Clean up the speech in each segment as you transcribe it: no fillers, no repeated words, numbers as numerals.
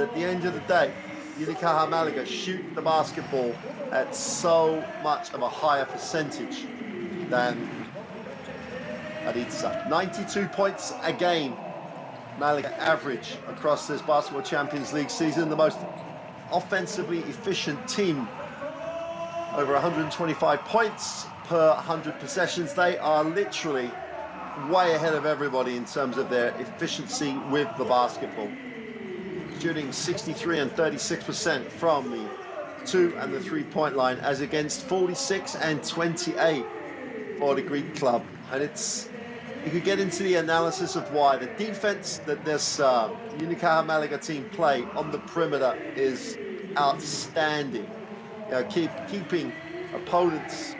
But at the end of the day, Unicaja Malaga shoot the basketball at so much of a higher percentage than Karditsa. 92 points a game, Malaga average across this Basketball Champions League season. The most offensively efficient team, over 125 points per 100 possessions. They are literally way ahead of everybody in terms of their efficiency with the basketball. Shooting 63 and 36% from the 2 and the 3-point line, as against 46 and 28 for the Greek club. And you could get into the analysis of why. The defense that this Unicaja Malaga team play on the perimeter is outstanding. Keeping opponents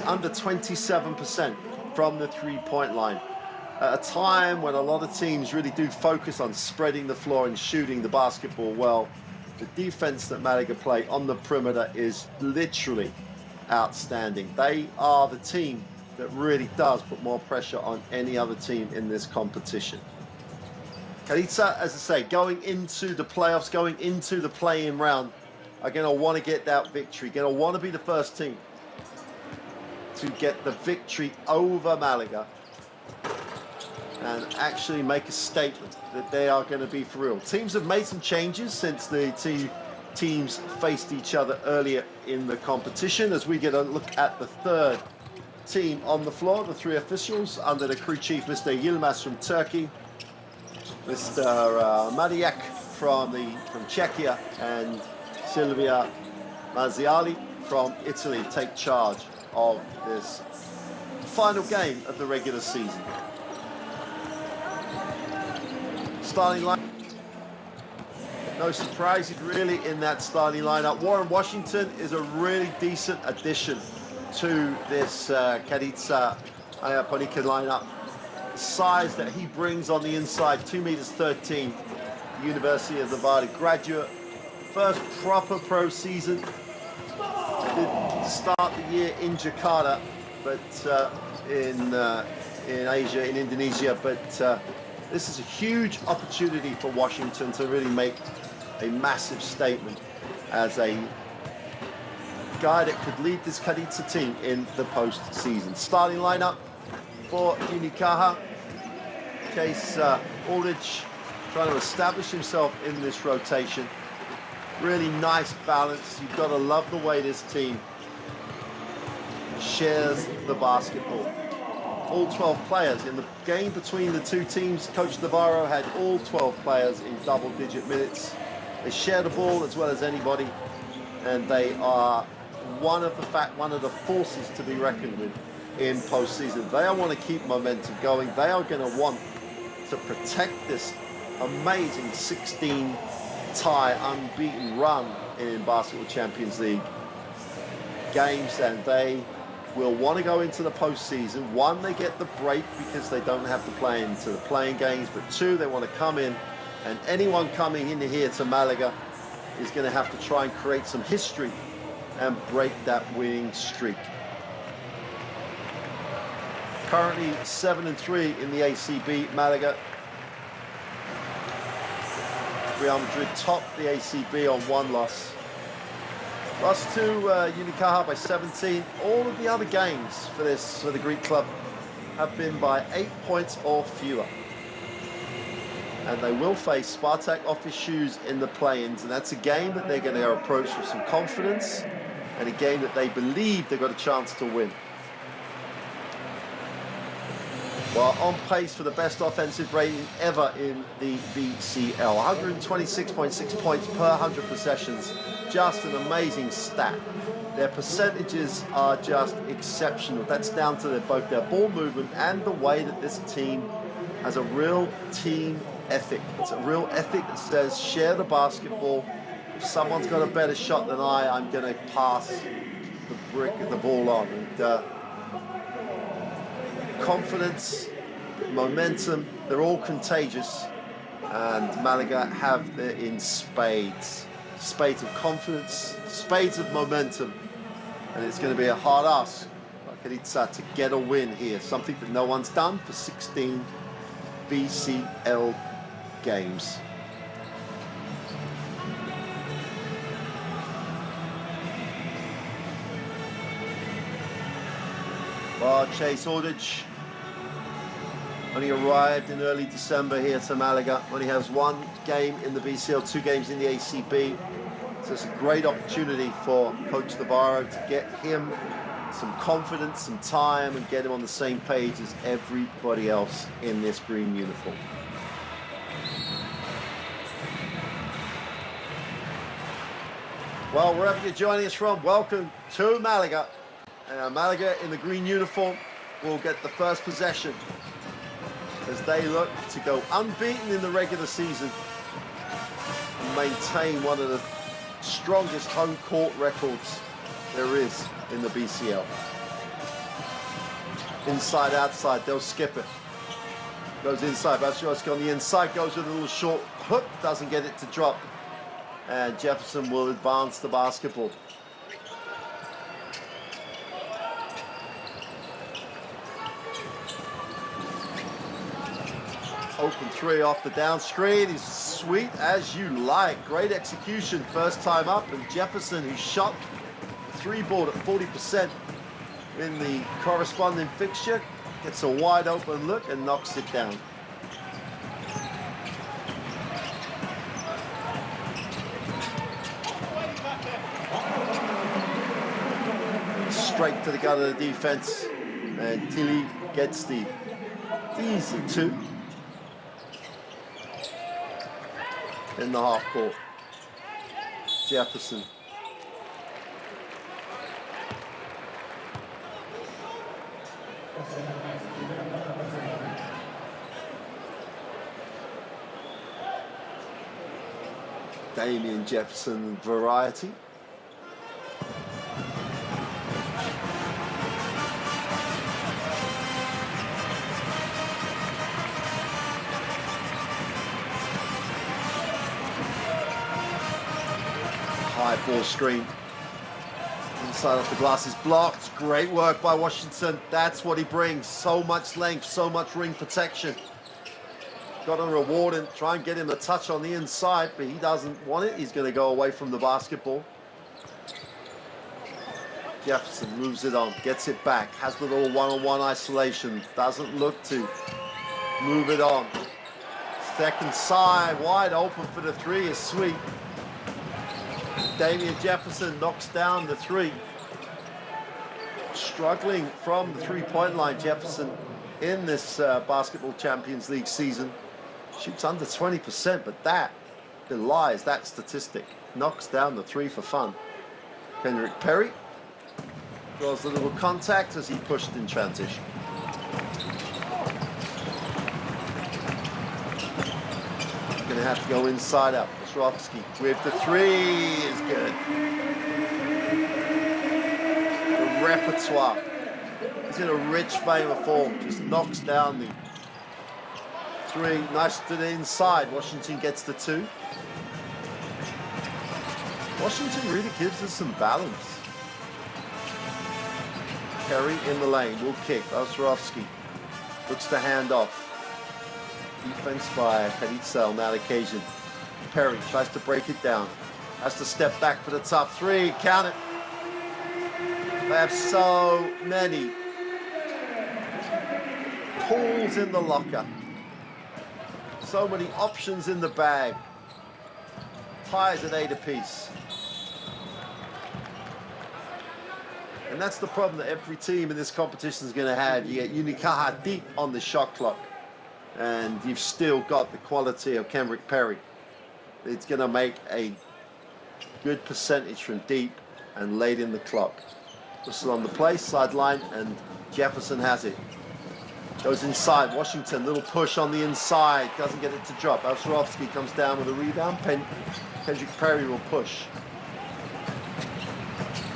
under 27% from the 3-point line. At a time when a lot of teams really do focus on spreading the floor and shooting the basketball well, the defense that Malaga play on the perimeter is literally outstanding. They are the team that really does put more pressure on any other team in this competition. Karditsa, as I say, going into the playoffs, going into the play-in round, are going to want to get that victory, going to want to be the first team to get the victory over Malaga and actually make a statement that they are going to be for real. Teams have made some changes since the two teams faced each other earlier in the competition. As we get a look at the third team on the floor, the three officials under the crew chief, Mr. Yilmaz from Turkey, Mr. Madiak from Czechia, and Silvia Mazziali from Italy take charge of this final game of the regular season. Starting line, no surprises really in that starting lineup. Warren Washington is a really decent addition to this Karditsa IAPONIKI lineup. The size that he brings on the inside, 2 meters 13, University of Nevada graduate, first proper pro season. Did start the year in Jakarta, but in Asia, in Indonesia, but this is a huge opportunity for Washington to really make a massive statement as a guy that could lead this Karditsa team in the postseason. Starting lineup for Unicaja. Case Aldridge trying to establish himself in this rotation. Really nice balance. You've got to love the way this team shares the basketball. All 12 players in the game between the two teams. Coach Navarro had all 12 players in double-digit minutes. They share the ball as well as anybody, and they are one of the forces to be reckoned with in postseason. They want to keep momentum going. They are going to want to protect this amazing 16-tie unbeaten run in Basketball Champions League games, and they will want to go into the postseason. One, they get the break because they don't have to play into the playing games, but two, they want to come in, and anyone coming in here to Malaga is going to have to try and create some history and break that winning streak. Currently 7-3 in the ACB. Malaga, Real Madrid top the ACB on 1 loss. Lost to Unicaja by 17. All of the other games for the Greek club have been by 8 points or fewer. And they will face Spartak off his shoes in the play-ins, and that's a game that they're going to approach with some confidence, and a game that they believe they've got a chance to win. Well, on pace for the best offensive rating ever in the BCL. 126.6 points per 100 possessions. Just an amazing stat. Their percentages are just exceptional. That's down to both their ball movement and the way that this team has a real team ethic. It's a real ethic that says, share the basketball. If someone's got a better shot than I'm going to pass the ball on. And, confidence, momentum, they're all contagious, and Malaga have it in spades. Spades of confidence, spades of momentum, and it's going to be a hard ask for Karditsa to get a win here, something that no one's done for 16 BCL games. Oh, Chase Ordich only arrived in early December here to Malaga. Only has 1 game in the BCL, 2 games in the ACB. So it's a great opportunity for Coach Navarro to get him some confidence, some time, and get him on the same page as everybody else in this green uniform. Well, wherever you're joining us from, welcome to Malaga. Malaga in the green uniform will get the first possession as they look to go unbeaten in the regular season and maintain one of the strongest home court records there is in the BCL. Inside, outside, they'll skip it. Goes inside, Bastrowski on the inside, goes with a little short hook, doesn't get it to drop. And Jefferson will advance the basketball. Open 3 off the down screen is sweet as you like. Great execution first time up, and Jefferson, who shot the 3 ball at 40% in the corresponding fixture, gets a wide open look and knocks it down. Straight to the gut of the defense, and Tilly gets the easy 2 in the half court. Jefferson. Damian Jefferson variety. High ball screen. Inside off the glass is blocked. Great work by Washington. That's what he brings. So much length, so much ring protection. Got to reward him. Try and get him a touch on the inside, but he doesn't want it. He's going to go away from the basketball. Jefferson moves it on, gets it back, has the little one-on-one isolation. Doesn't look to move it on. Second side, wide open for the 3 is sweet. Damian Jefferson knocks down the 3. Struggling from the 3-point line, Jefferson, in this Basketball Champions League season. Shoots under 20%, but that belies that statistic. Knocks down the 3 for fun. Kendrick Perry draws a little contact as he pushed in transition. Going to have to go inside out. Bastrowski with the 3 is good. The repertoire. He's in a rich vein of form. Just knocks down the 3. Nice to the inside. Washington gets the 2. Washington really gives us some balance. Perry in the lane, will kick. Bastrowski looks to hand off. Defense by Karditsa on that occasion. Perry tries to break it down. Has to step back for the top 3. Count it. They have so many tools in the locker. So many options in the bag. Ties at 8 apiece. And that's the problem that every team in this competition is going to have. You get Unicaja deep on the shot clock, and you've still got the quality of Kendrick Perry. It's going to make a good percentage from deep and late in the clock. Whistle on the play, sideline, and Jefferson has it. Goes inside, Washington, little push on the inside, doesn't get it to drop. Bastrowski comes down with a rebound. Kendrick Perry will push.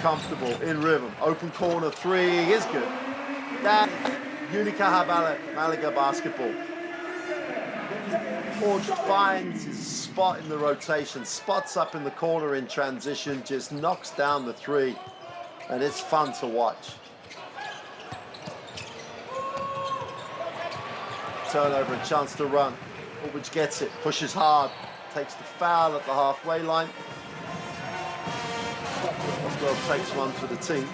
Comfortable, in rhythm. Open corner 3 is good. That Unicaja Malaga basketball. Forge finds his spot in the rotation, spots up in the corner in transition, just knocks down the 3, and it's fun to watch. Turnover, a chance to run. Aldridge gets it, pushes hard, takes the foul at the halfway line. Well, takes one for the team.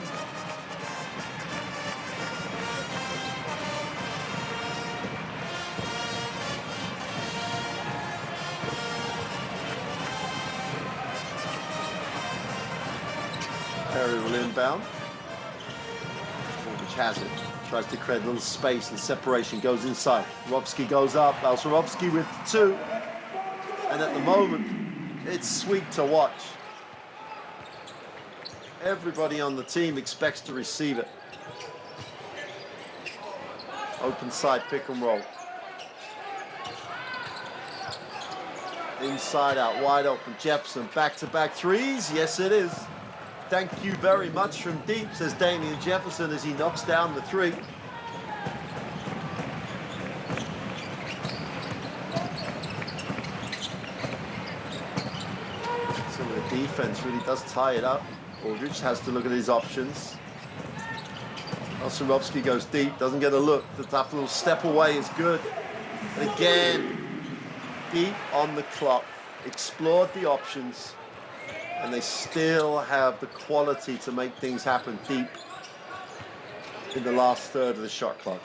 Perry will inbound. Which has it. Tries to create a little space and separation. Goes inside. Swarovski goes up. Swarovski with 2. And at the moment, it's sweet to watch. Everybody on the team expects to receive it. Open side pick and roll. Inside out, wide open. Jefferson, back-to-back threes. Yes, it is. Thank you very much from deep, says Damian Jefferson as he knocks down the 3. Some of the defense really does tie it up. Aldridge has to look at his options. Swarovski goes deep, doesn't get a look. The tough little step away is good. And again, deep on the clock. Explored the options. And they still have the quality to make things happen deep in the last third of the shot clock.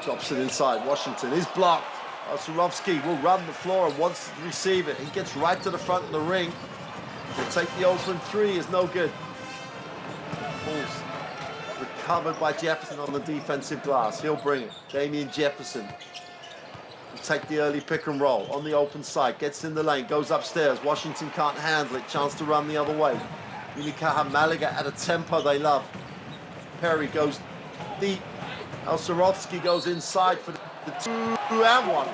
Drops it inside. Washington is blocked. Swarovski will run the floor and wants to receive it. He gets right to the front of the ring. He'll take the open 3, is no good. Falls. Recovered by Jefferson on the defensive glass. He'll bring it. Damian Jefferson will take the early pick and roll on the open side. Gets in the lane, goes upstairs. Washington can't handle it. Chance to run the other way. Unicaja Malaga at a tempo they love. Perry goes deep. Swarovski goes inside for the 2 and 1.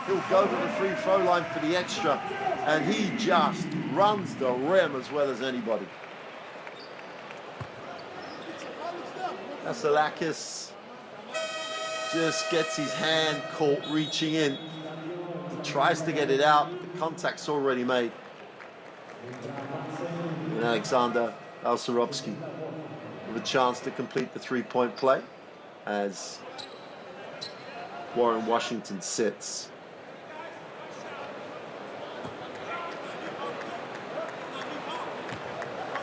He'll go to the free throw line for the extra. And he just runs the rim as well as anybody. Vasilakis just gets his hand caught reaching in. He tries to get it out, but the contact's already made. And Alexander Swarovski with a chance to complete the 3-point play as Warren Washington sits.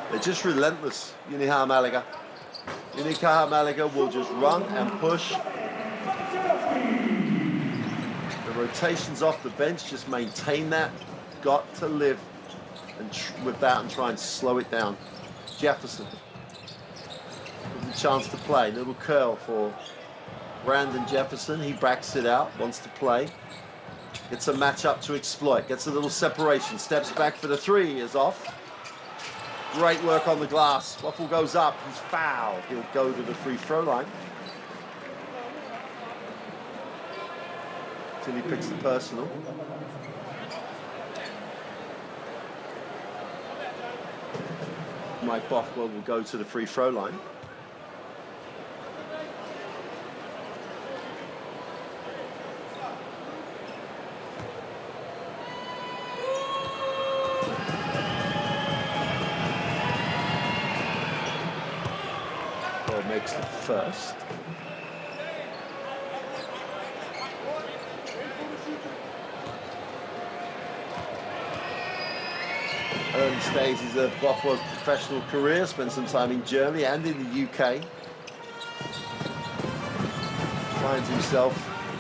They're just relentless, Unicaja Malaga. Unicaja Malaga will just run and push. The rotations off the bench just maintain that. Got to live with that and try and slow it down. Jefferson with a chance to play. Little curl for Brandon Jefferson. He backs it out, wants to play. Gets a matchup to exploit. Gets a little separation. Steps back for the 3, is off. Great work on the glass. Waffle goes up. He's fouled. He'll go to the free throw line. Till he picks the personal. Mike Bothwell will go to the free throw line. Makes the first. Early stages of Bothwell's professional career, spent some time in Germany and in the UK. Finds himself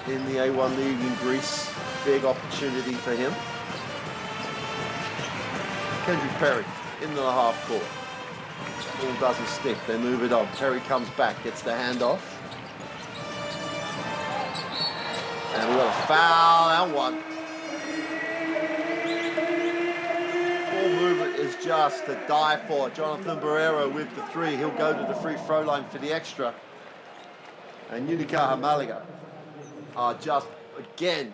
in the A1 League in Greece. Big opportunity for him. Kendrick Perry in the half court. Ball doesn't stick, they move it on. Perry comes back, gets the handoff. And we've got a foul and 1. Ball movement is just to die for. Jonathan Barrero with the 3. He'll go to the free throw line for the extra. And Unicaja Malaga are just, again,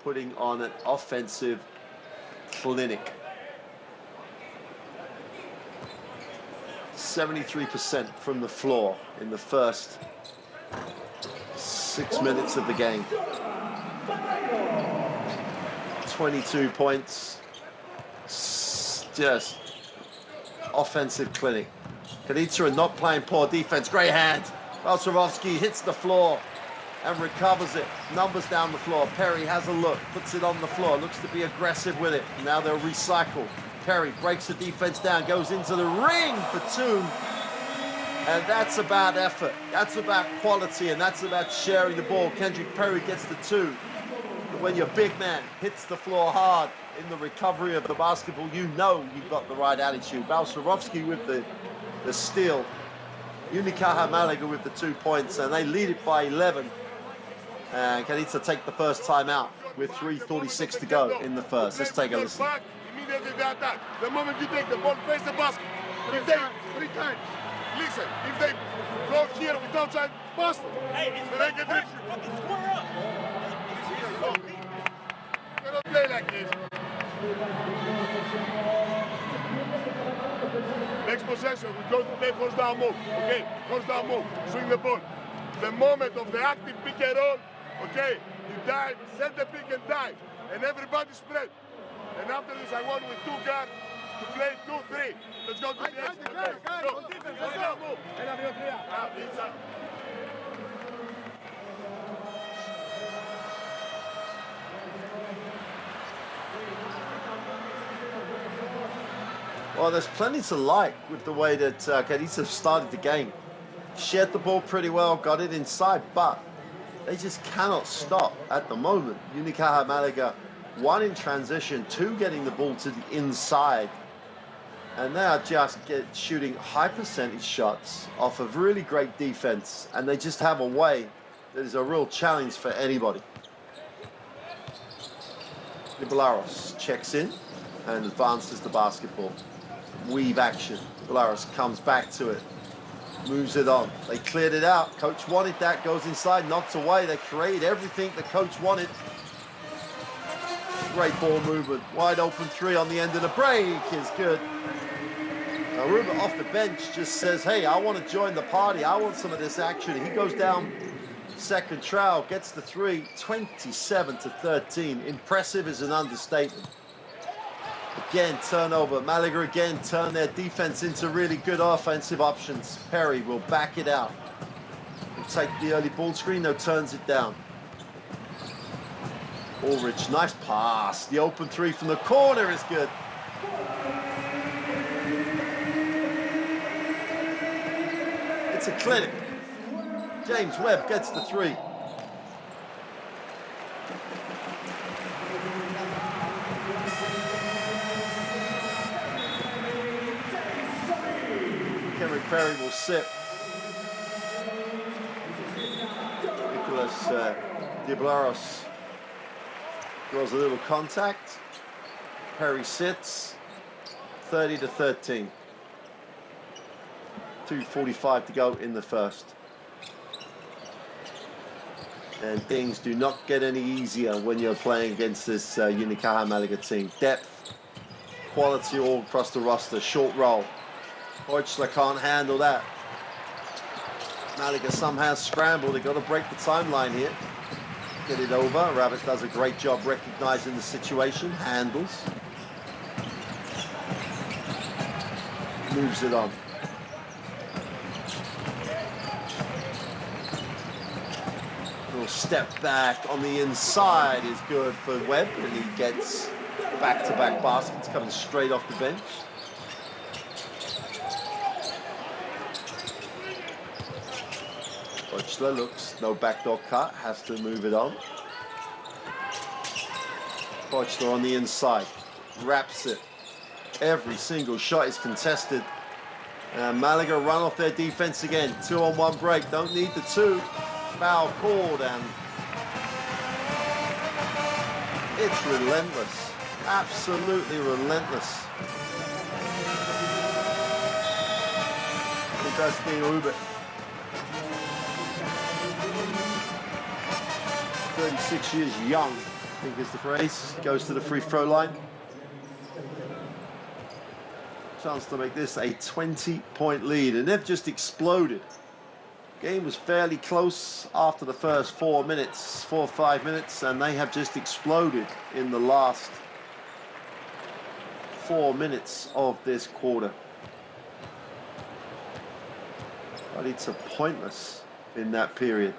putting on an offensive clinic. 73% from the floor in the first 6 minutes of the game. 22 points. Just offensive clinic. Karditsa are not playing poor defense. Great hand. Swarovski hits the floor and recovers it. Numbers down the floor. Perry has a look, puts it on the floor, looks to be aggressive with it. Now they'll recycle. Perry breaks the defense down, goes into the ring for 2. And that's about effort. That's about quality, and that's about sharing the ball. Kendrick Perry gets the 2. But when your big man hits the floor hard in the recovery of the basketball, you know you've got the right attitude. Balsharovsky with the steal. Unicaja Malaga with the 2 points, and they lead it by 11. And Karditsa take the first time out with 3:46 to go in the first. Let's take a listen. Immediately they attack. The moment you take the ball, face the basket. If they, listen, if they go here without trying, bust them. Hey, it's fucking square up. You cannot play like this. Next possession, we go to play horse down move. Okay, horse down move. Swing the ball. The moment of the active pick and roll, okay, you dive, set the pick and dive, and everybody spread. And after this, I want with 2 guards to play 2-3. Let's go to the extra. Okay, go. Let's go. Move. Well, there's plenty to like with the way that Karditsa started the game. Shared the ball pretty well, got it inside, but they just cannot stop at the moment. Unicaja Malaga, 1 in transition, 2 getting the ball to the inside. And they are just shooting high percentage shots off of really great defense. And they just have a way that is a real challenge for anybody. Nibalaros checks in and advances the basketball. Weave action. Nibalaros comes back to it. Moves it on. They cleared it out. Coach wanted that. Goes inside. Knocks away. They create everything the coach wanted. Great ball movement. Wide open 3 on the end of the break is good. Aruba off the bench just says, hey, I want to join the party. I want some of this action. He goes down second trial, gets the 3, 27-13. Impressive is an understatement. Again, turnover. Malaga again turn their defense into really good offensive options. Perry will back it out. He'll take the early ball screen, no, turns it down. Ulrich, nice pass. The open 3 from the corner is good. It's a clinic. James Webb gets the 3. Henry Perry will sit. Nicholas Diablaros draws a little contact. Perry sits. 30-13. 2:45 to go in the first. And things do not get any easier when you're playing against this Unicaja Malaga team. Depth, quality all across the roster. Short roll. Deutschler can't handle that. Malaga somehow scrambled. They've got to break the timeline here. Get it over. Rabbit does a great job recognizing the situation. Handles. Moves it on. Little step back on the inside is good for Webb, and he gets back-to-back baskets coming straight off the bench. Deutschler looks, no backdoor cut, has to move it on. Deutschler on the inside, wraps it. Every single shot is contested. And Malaga run off their defense again. 2-on-1 break, don't need the 2. Foul called, and it's relentless. Absolutely relentless. Sebastian Rubik. 36 years young, I think is the phrase. Goes to the free throw line. Chance to make this a 20-point lead, and they've just exploded. Game was fairly close after the first 4 or 5 minutes, and they have just exploded in the last 4 minutes of this quarter. But it's pointless in that period.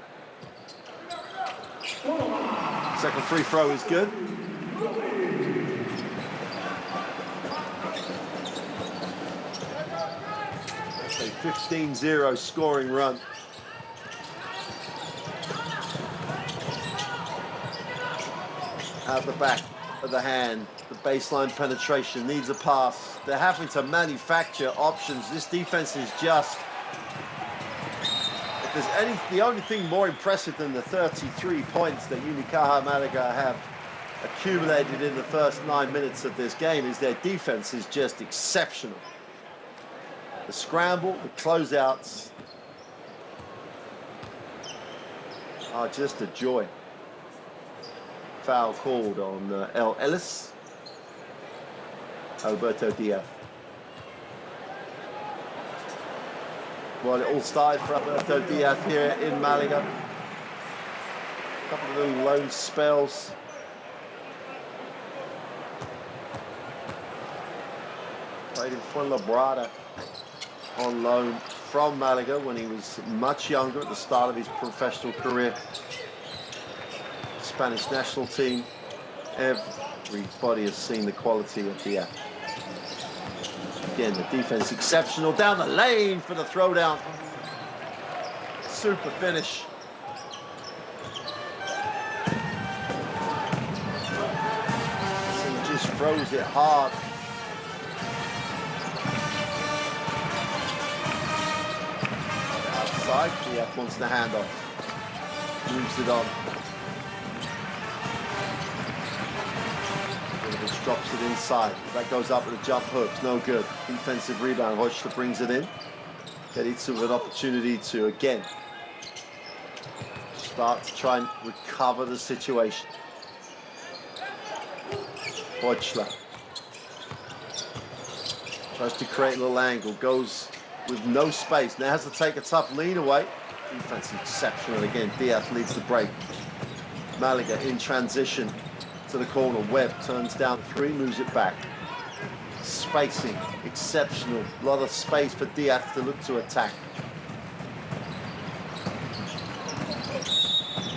Second free throw is good. That's a 15-0 scoring run. Out the back of the hand, the baseline penetration needs a pass. They're having to manufacture options. This defense is just, if there's the only thing more impressive than the 33 points that Unicaja Malaga have accumulated in the first 9 minutes of this game, is their defense is just exceptional. The scramble, the closeouts are just a joy. Foul called on El Ellis. Alberto Diaz. Well, it all started for Alberto Diaz here in Malaga. A couple of little loan spells. Played in Fuenlabrada on loan from Malaga when he was much younger at the start of his professional career. Spanish national team. Everybody has seen the quality of Diaz. Again, the defense exceptional. Down the lane for the throwdown. Super finish. He just throws it hard. Outside, Diaz wants the handoff. Moves it on. Drops it inside. That goes up with a jump hook. No good. Defensive rebound. Rochler brings it in. Karditsa with an opportunity to again start to try and recover the situation. Rochler tries to create a little angle. Goes with no space. Now has to take a tough lean away. Defense exceptional again. Diaz leads the break. Malaga in transition to the corner. Webb turns down three, moves it back. Spacing exceptional. A lot of space for Diaz to look to attack.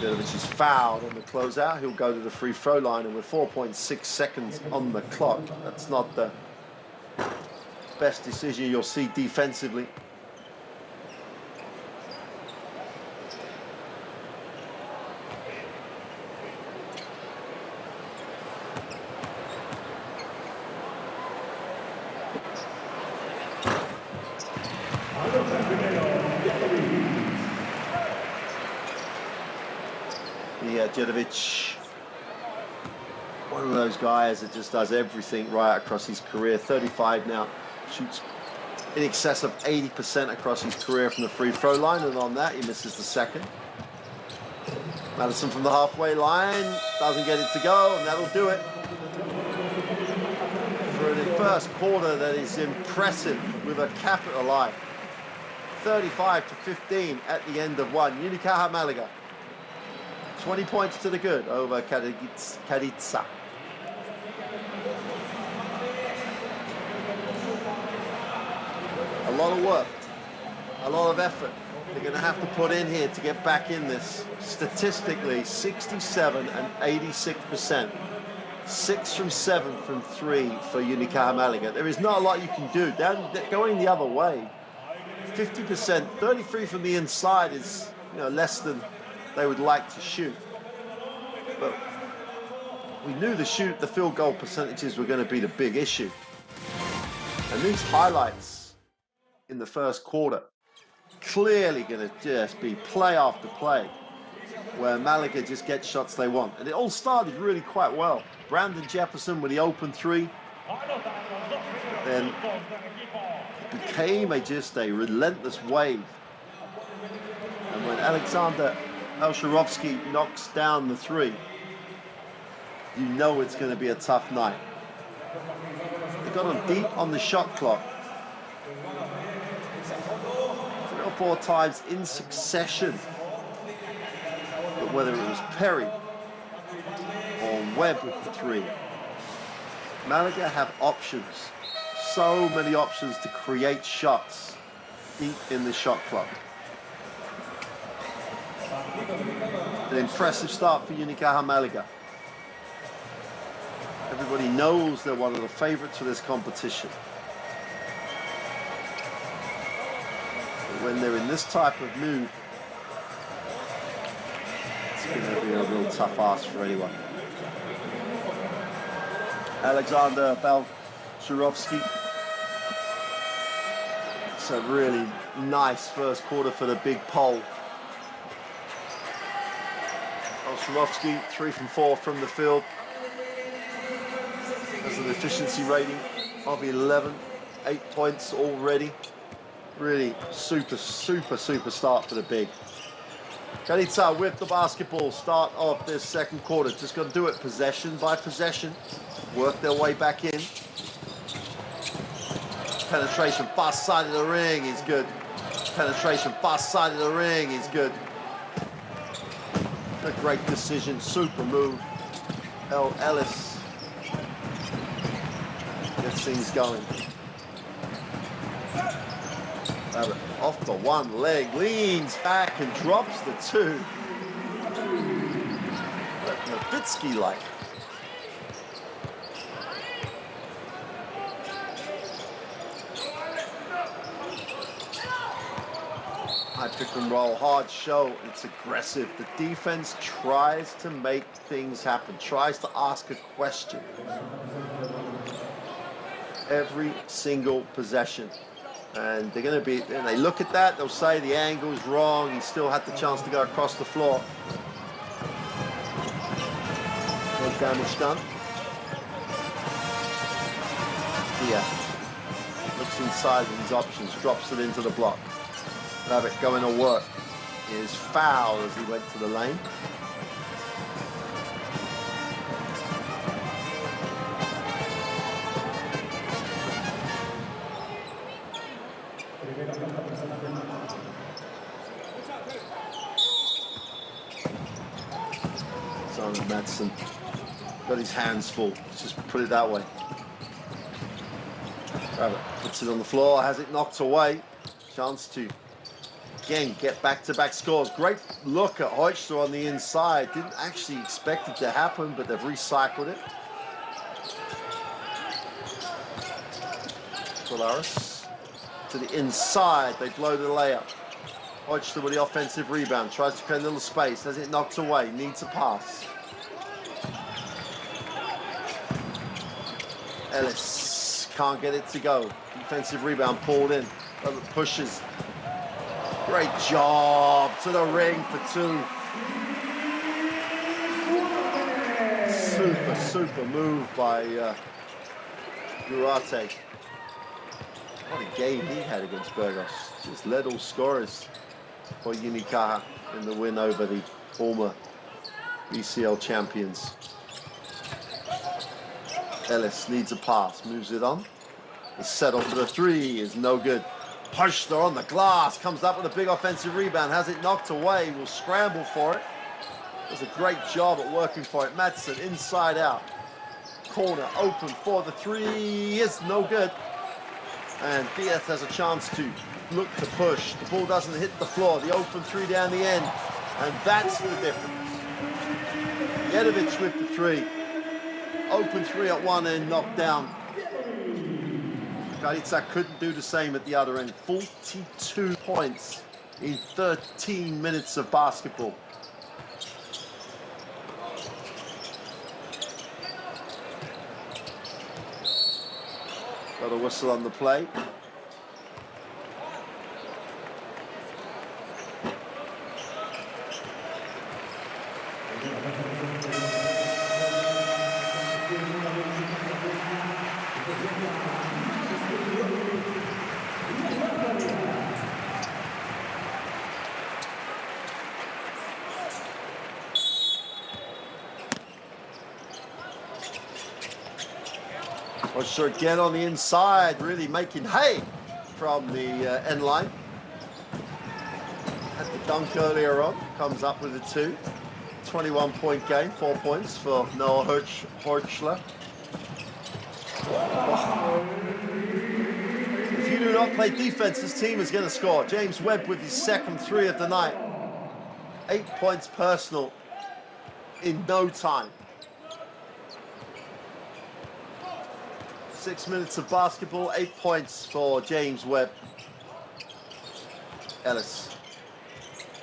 Vidovic is fouled on the closeout. He'll go to the free throw line, and with 4.6 seconds on the clock, that's not the best decision you'll see defensively. Vidovic, one of those guys that just does everything right across his career. 35 now, shoots in excess of 80% across his career from the free throw line, and on that he misses the second. Madison from the halfway line doesn't get it to go, and that'll do it for the first quarter. That is impressive with a capital I. 35-15 at the end of one. Unicaja Malaga 20 points to the good over Karditsa. A lot of work, a lot of effort they're going to have to put in here to get back in this. Statistically, 67 and 86%. 6 from 7 from 3 for Unicaja Malaga. There is not a lot you can do. Going the other way, 50%, 33 from the inside is, less than they would like to shoot. But we knew the field goal percentages were going to be the big issue. And these highlights in the first quarter clearly going to just be play after play where Malaga just get shots they want. And it all started really quite well. Brandon Jefferson with the open three. Then it became just a relentless wave. And when Alexander Elsharovsky knocks down the three, you know it's going to be a tough night. They got on deep on the shot clock. 3 or 4 times in succession. But whether it was Perry or Webb with the three, Malaga have options. So many options to create shots deep in the shot clock. An impressive start for Unicaja Malaga. Everybody knows they're one of the favourites for this competition. But when they're in this type of mood, it's going to be a real tough ask for anyone. Alexander Balchurovsky. It's a really nice first quarter for the big Pole. Balchurovsky, 3 from 4 from the field. Has an efficiency rating of 11, 8 points already. Really super start for the big. Karditsa with the basketball, start of this second quarter. Just got to do it possession by possession. Work their way back in. Penetration far side of the ring is good. Penetration far side of the ring is good. A great decision, super move. Ellis gets things going. Off the one leg, leans back and drops the 2. Nowitzki-like. High pick and roll, hard show, it's aggressive. The defense tries to make things happen, tries to ask a question. Every single possession. And they're going to be, and they look at that, they'll say the angle's wrong, he still had the chance to go across the floor. No damage done. Yeah. Looks inside of his options, drops it into the block. Rabbit going to work. He is fouled as he went to the lane. Madsen got his hands full. Let's just put it that way. Rabbit puts it on the floor, has it knocked away. Chance to again get back-to-back scores. Great look at Hoichler on the inside. Didn't actually expect it to happen, but they've recycled it. Polaris to the inside. They blow the layup. Hoichler with the offensive rebound. Tries to create a little space. Has it knocked away. Needs a pass. Ellis can't get it to go. Defensive rebound pulled in. Pushes. Great job to the ring for 2. Super move by Urate. What a game he had against Burgos. Just led all scorers for Unicaja in the win over the former BCL champions. Ellis needs a pass, moves it on. The settle for the 3 is no good. Hoichler on the glass, comes up with a big offensive rebound, has it knocked away, will scramble for it. Does a great job at working for it. Madsen inside out. Corner open for the 3 is no good. And Diaz has a chance to look to push. The ball doesn't hit the floor. The open 3 down the end. And that's the difference. Jedovic with the 3. Open 3 at one end, knocked down. Karditsa couldn't do the same at the other end. 42 points in 13 minutes of basketball. Got a whistle on the play. Hoichler again on the inside, really making hay from the end line. Had the dunk earlier on, comes up with a 2. 21-point game, 4 points for Noah Hoichler. If you do not play defense, this team is going to score. James Webb with his second 3 of the night. 8 points personal in no time. 6 minutes of basketball, 8 points for James Webb. Ellis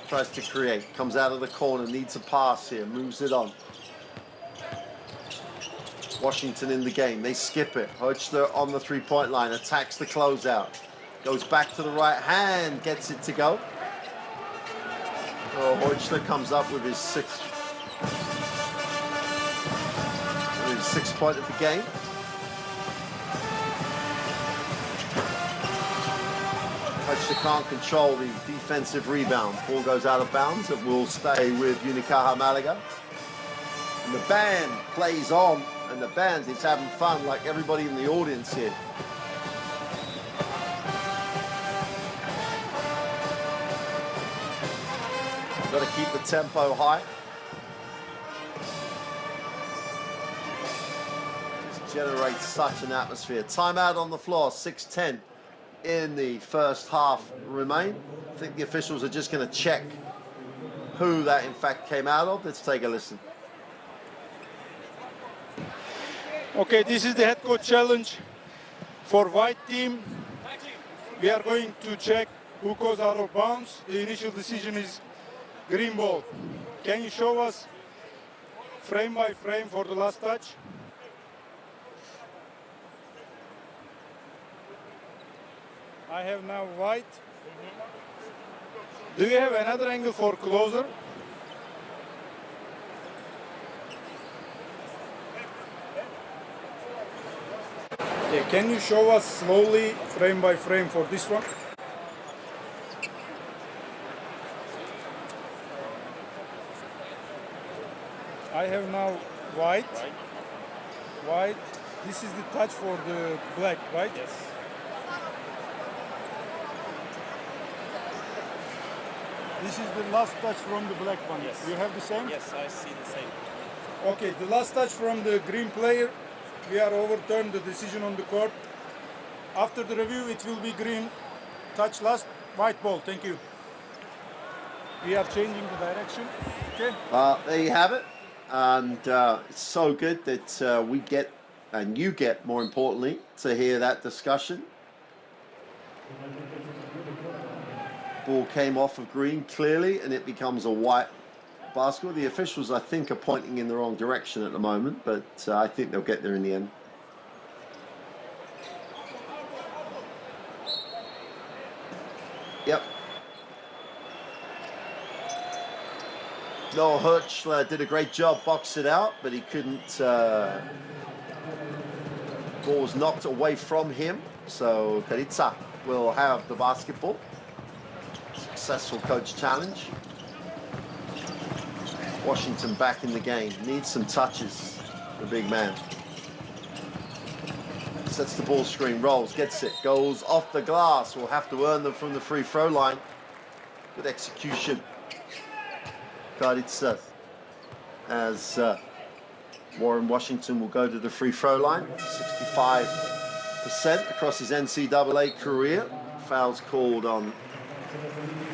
tries to create, comes out of the corner, needs a pass here, moves it on. Washington in the game. They skip it. Hochler on the three-point line. Attacks the closeout. Goes back to the right hand. Gets it to go. Oh, Hochler comes up with his sixth point of the game. Hochler can't control the defensive rebound. Ball goes out of bounds. It will stay with Unicaja Malaga. And the band plays on, and the band is having fun like everybody in the audience here. Got to keep the tempo high. Just generates such an atmosphere. Timeout on the floor, 6:10 in the first half remain. I think the officials are just going to check who that in fact came out of. Let's take a listen. Okay, this is the head coach challenge for white team. We are going to check who goes out of bounds. The initial decision is green ball. Can you show us frame by frame for the last touch? I have now white. Do you have another angle for closer? Yeah, can you show us slowly, frame by frame for this one? I have now white. White. This is the touch for the black, right? Yes. This is the last touch from the black one. Yes. You have the same? Yes, I see the same. Okay, the last touch from the green player. We are overturned the decision on the court. After the review, it will be green. Touch last, white ball. Thank you. We are changing the direction. Okay. There you have it. And it's so good that we get, and you get, more importantly, to hear that discussion. Ball came off of green clearly, and it becomes a white basketball. The officials, I think, are pointing in the wrong direction at the moment, but I think they'll get there in the end. Yep. Noah Hochler did a great job, boxed it out, but he couldn't. Ball was knocked away from him, so Karditsa will have the basketball. Successful coach challenge. Washington back in the game. Needs some touches, the big man. Sets the ball screen, rolls, gets it, goes off the glass. Will have to earn them from the free throw line. Good execution. Karditsa as Warren Washington will go to the free throw line. 65% across his NCAA career. Fouls called on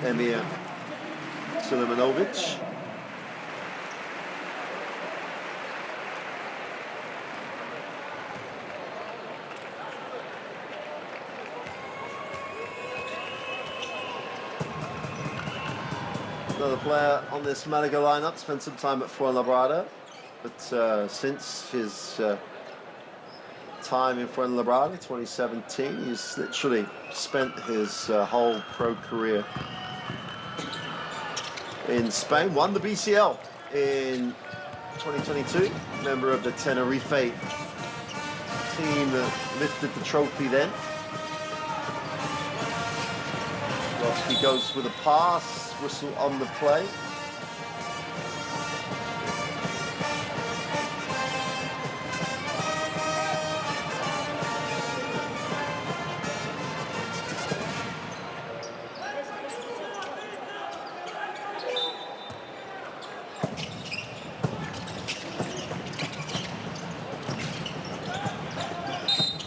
Emir Sulemanovic. Another player on this Malaga lineup spent some time at Fuenlabrada, but since his time in Fuenlabrada, 2017, he's literally spent his whole pro career in Spain. Won the BCL in 2022, member of the Tenerife team that lifted the trophy then. He goes with a pass. Whistle on the play.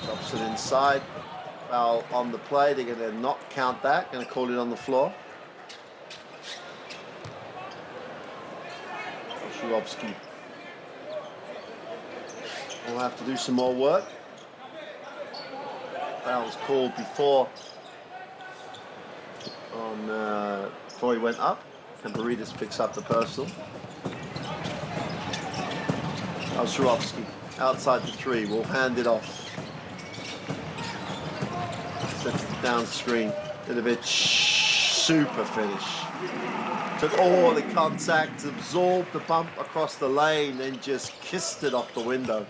Drops it inside. Foul on the play. They're going to not count that. Going to call it on the floor. We'll have to do some more work. Foul was called before he went up. And Baritas picks up the personal. Shurovsky outside the 3. We'll hand it off. Sets the down screen. Ilivic, super finish. Took all the contact, absorbed the bump across the lane, then just kissed it off the window.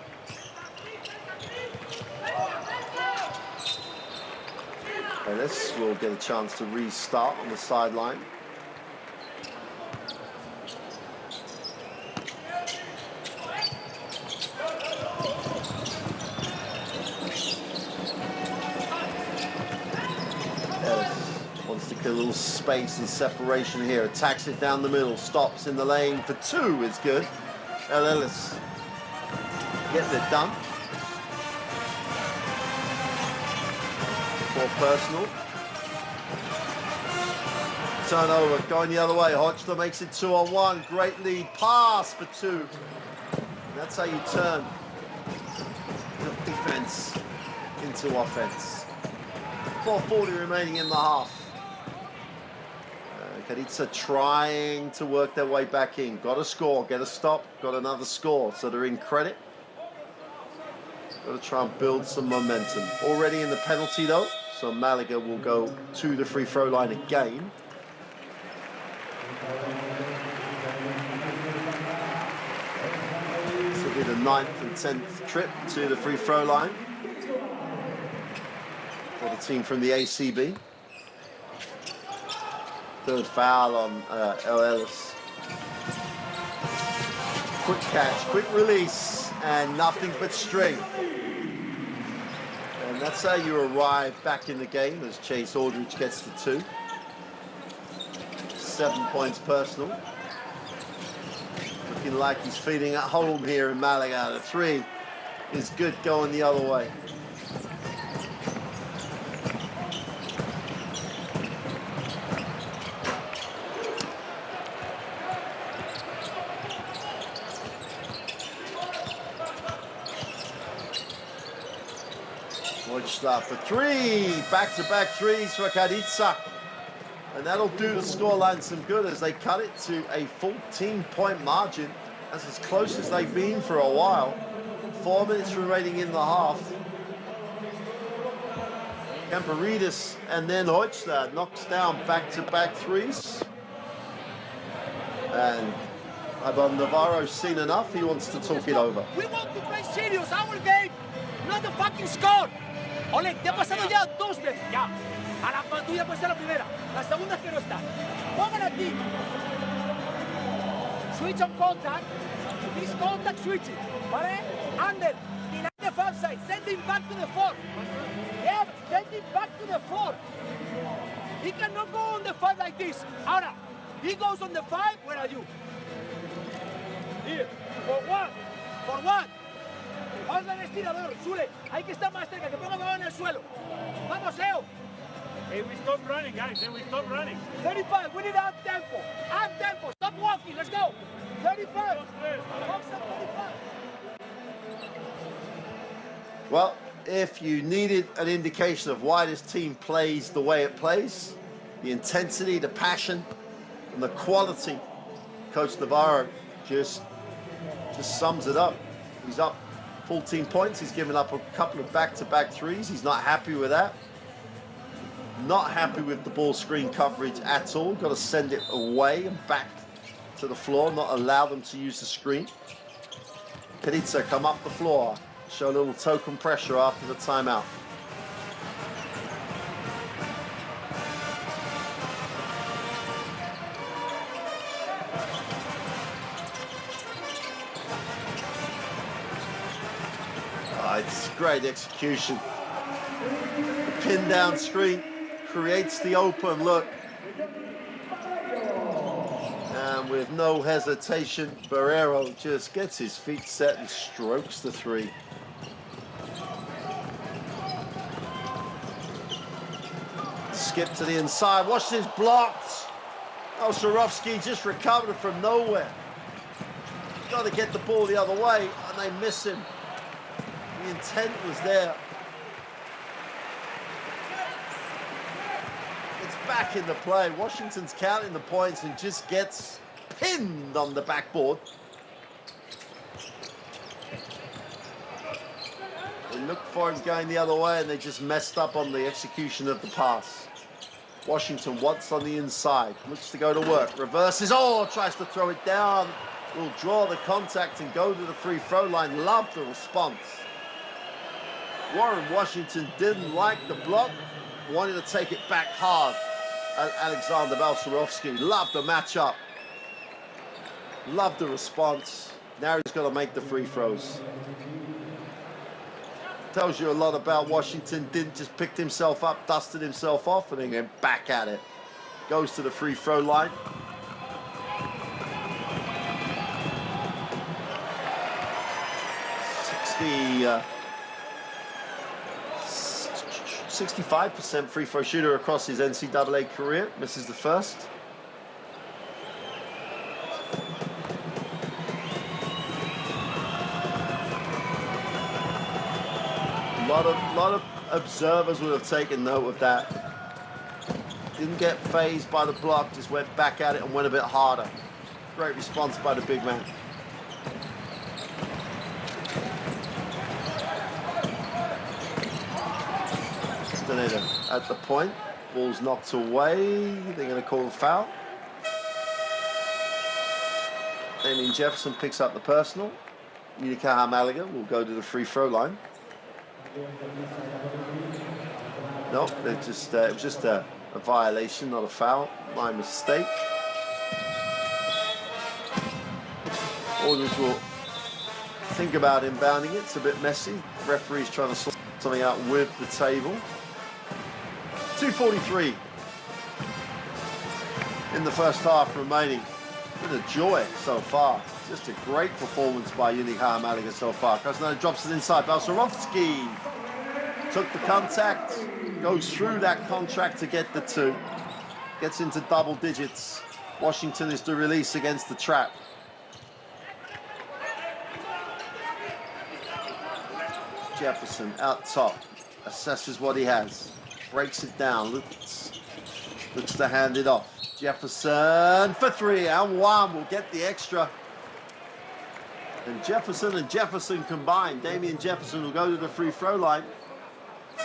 Ellis will get a chance to restart on the sideline. Wants to get a little space and separation here. Attacks it down the middle. Stops in the lane for 2 is good. Ellis getting it done. 4 personal. Turnover going the other way. Hodgson makes it 2-on-1. Great lead pass for 2. That's how you turn defense into offense. 4:40 remaining in the half. Karditsa trying to work their way back in. Got a score, get a stop, got another score. So they're in credit. Got to try and build some momentum. Already in the penalty though. So Malaga will go to the free throw line again. This will be the 9th and 10th trip to the free throw line for the team from the ACB. 3rd foul on Ellis. Quick catch, quick release, and nothing but string. And that's how you arrive back in the game as Chase Aldridge gets the 2. 7 points personal. Looking like he's feeling at home here in Malaga. The 3 is good going the other way. Start for 3, back-to-back 3s for Karditsa. And that'll do the scoreline some good as they cut it to a 14-point margin. That's as close as they've been for a while. 4 minutes remaining in the half. Camparidis and then Hoytstad knocks down back-to-back 3s. And Ivan Navarro's seen enough, he wants to talk it over. We want to play serious, our game, not the fucking score. Oleg, te ha pasado ya 2 veces, ya. A la tuya puede ser la primera, la segunda es que no está. Pongan aquí. Switch on contact. This contact switching. ¿Vale? Under. Behind the far side. Send him back to the 4. Yeah, send him back to the 4. He cannot go on the 5 like this. Ahora, he goes on the 5, where are you? Here. For what? For what? Vamos al estirador, Zule. Hay que estar más cerca, que ponga el balón en el suelo. Vamos, Leo. Hey, we stop running, guys. Hey, we stop running. 35, we need up tempo. Up tempo. Stop walking, let's go. 35. Well, if you needed an indication of why this team plays the way it plays, the intensity, the passion, and the quality, Coach Navarro just sums it up. He's up 14 points. He's given up a couple of back-to-back 3s. He's not happy with that. Not happy with the ball screen coverage at all. Got to send it away and back to the floor, not allow them to use the screen. Karditsa come up the floor, show a little token pressure after the timeout. It's great execution. The pin down screen creates the open look. And with no hesitation, Barrero just gets his feet set and strokes the 3. Skip to the inside. Washington's blocked. Oh, Swarovski just recovered from nowhere. Got to get the ball the other way, and they miss him. The intent was there. It's back in the play. Washington's counting the points and just gets pinned on the backboard. looked for him going the other way, and they just messed up on the execution of the pass. Washington once on the inside, looks to go to work, reverses, oh, tries to throw it down, will draw the contact and go to the free throw line. Love the response. Warren Washington didn't like the block, wanted to take it back hard at Alexander Balcerovski. Loved the matchup, loved the response. Now he's got to make the free throws. Tells you a lot about Washington. Didn't just pick himself up, dusted himself off, and then went back at it. Goes to the free throw line. 65% free throw shooter across his NCAA career. Misses the first. A lot of observers would have taken note of that. Didn't get phased by the block, just went back at it and went a bit harder. Great response by the big man. Castaneda at the point. Ball's knocked away. They're going to call a foul. Damien Jefferson picks up the personal. Unicaja Malaga will go to the free throw line. No, they're just, it was just a violation, not a foul. My mistake. Aldridge will think about inbounding it. It's a bit messy. Referee's trying to sort something out with the table. 2:43 in the first half remaining. Been a joy so far. Just a great performance by Unicaja Malaga so far. Castaneda drops it inside. Balcerovski took the contact, goes through that contract to get the two. Gets into double digits. Washington is to release against the trap. Jefferson out top. Assesses what he has. Breaks it down. Looks to hand it off. Jefferson for three and one will get the extra. And Jefferson combined. Damien Jefferson will go to the free throw line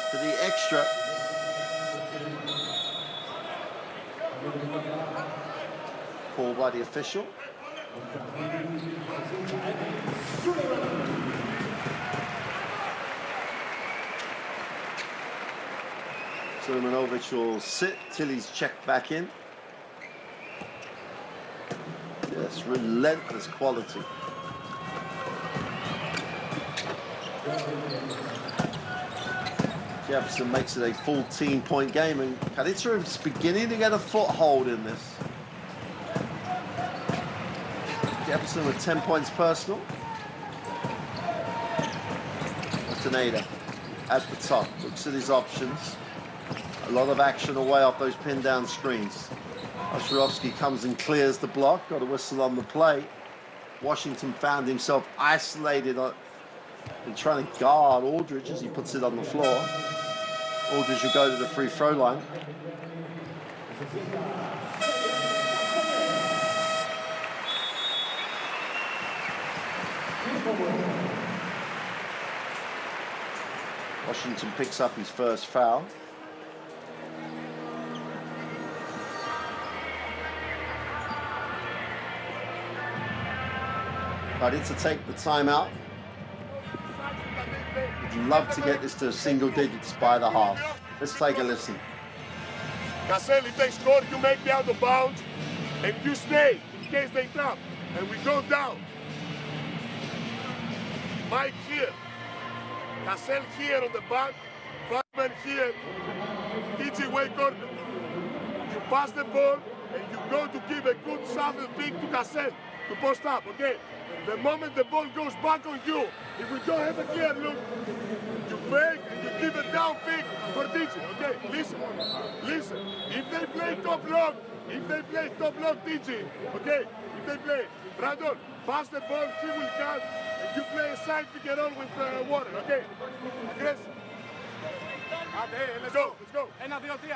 for the extra. Called by the official. Sulejmanovic will sit till he's checked back in. Yes, relentless quality. Jefferson makes it a 14-point game, and Karditsa is beginning to get a foothold in this. Jefferson with 10 points personal. Castaneda at the top, looks at his options. A lot of action away off those pinned down screens. Balcerovski comes and clears the block, got a whistle on the play. Washington found himself isolated and trying to guard Aldridge as he puts it on the floor. Aldridge will go to the free throw line. Washington picks up his first foul. Karditsa take the timeout. Would love to get this to single digits by the half. Let's take a listen. Cassell, if they score, you make the out of bounds, and you stay in case they trap, and we go down. Mike here, Cassell here on the back, Batman here, TG way corner. You pass the ball, and you go to give a good southern pick to Cassell to post up, okay? The moment the ball goes back on you, if we don't have a clear look, you fake and you give a down pick for TG, okay? Listen. If they play top lock, TG, okay? If they play, Brandon, pass the ball, he will cut, and you play a side pick and roll with Warren, okay? Aggressive. Okay, let's go. 1, 2, 3.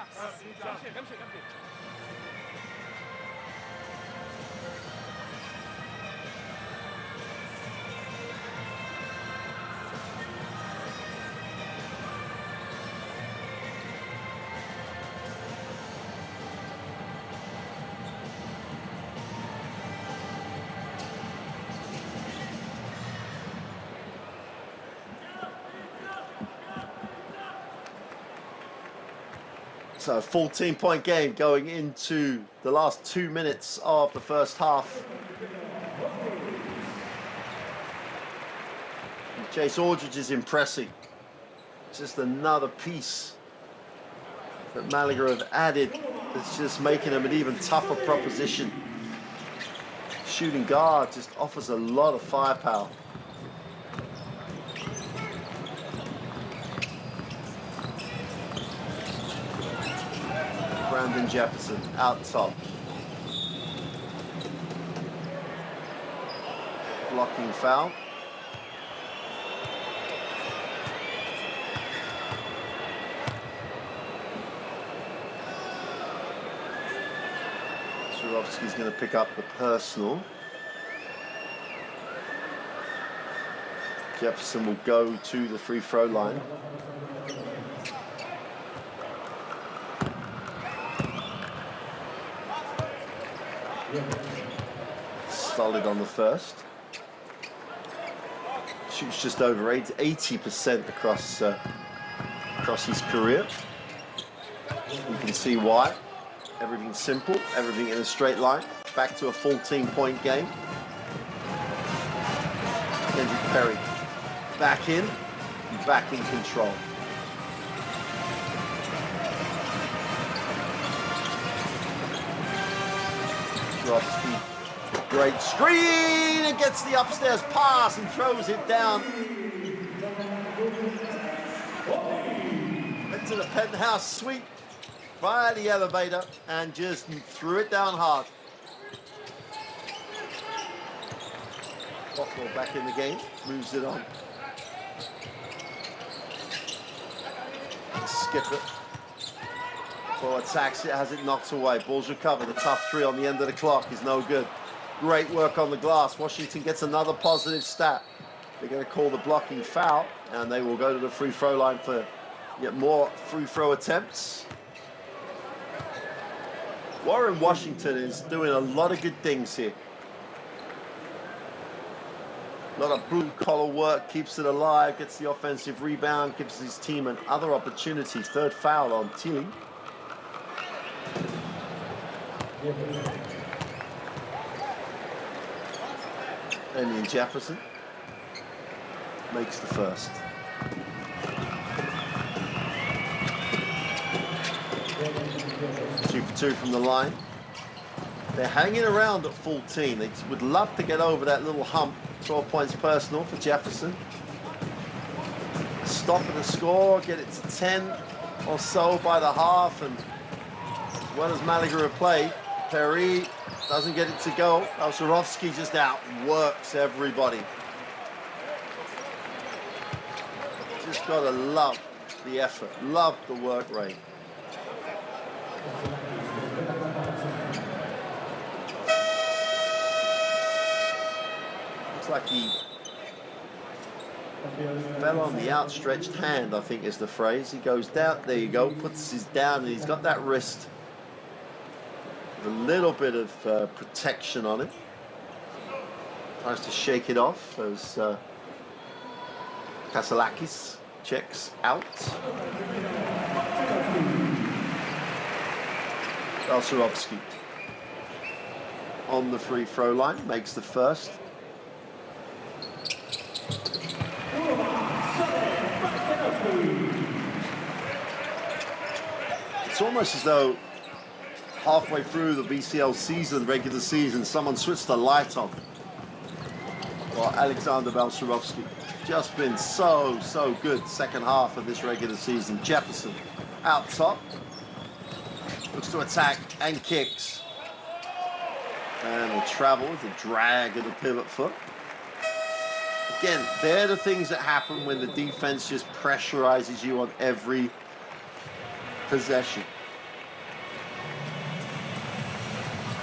So 14-point game going into the last 2 minutes of the first half. Chase Aldridge is impressing. Just another piece that Malaga have added that's just making them an even tougher proposition. Shooting guard just offers a lot of firepower. Brandon Jefferson out top. Blocking foul. Swarovski's going to pick up the personal. Jefferson will go to the free throw line. Solid on the first. Shoots just over 80% across his career. You can see why. Everything's simple, everything in a straight line. Back to a 14-point game. Kendrick Perry back in control. Swarovski, great screen, and gets the upstairs pass and throws it down. Went to the penthouse suite via the elevator and just threw it down hard. Buffalo back in the game, moves it on. Skip it. Ball attacks it, has it knocked away. Ball's recovered. The tough three on the end of the clock is no good. Great work on the glass. Washington gets another positive stat. They're going to call the blocking foul, and they will go to the free throw line for yet more free throw attempts. Warren Washington is doing a lot of good things here. A lot of blue-collar work, keeps it alive, gets the offensive rebound, gives his team another opportunity. Third foul on Tilly. Damian Jefferson makes the first. Two for two from the line. They're hanging around at 14. They would love to get over that little hump. 12 points personal for Jefferson. Stop at the score, get it to 10 or so by the half, and as well as Malaga have played, Perry doesn't get it to go. Swarovski just outworks everybody. Just gotta love the effort, love the work rate. Like he fell on the outstretched hand, I think is the phrase. He goes down, there you go, puts his down, and he's got that wrist with a little bit of protection on it. Tries to shake it off as Kasalakis checks out. Swarovski on the free throw line, makes the first. It's almost as though halfway through the BCL season, regular season, someone switched the light on. Well, Alexander Swarovski just been so good second half of this regular season. Jefferson out top, looks to attack and kicks, and will travel with a drag of the pivot foot. Again, they're the things that happen when the defense just pressurizes you on every possession.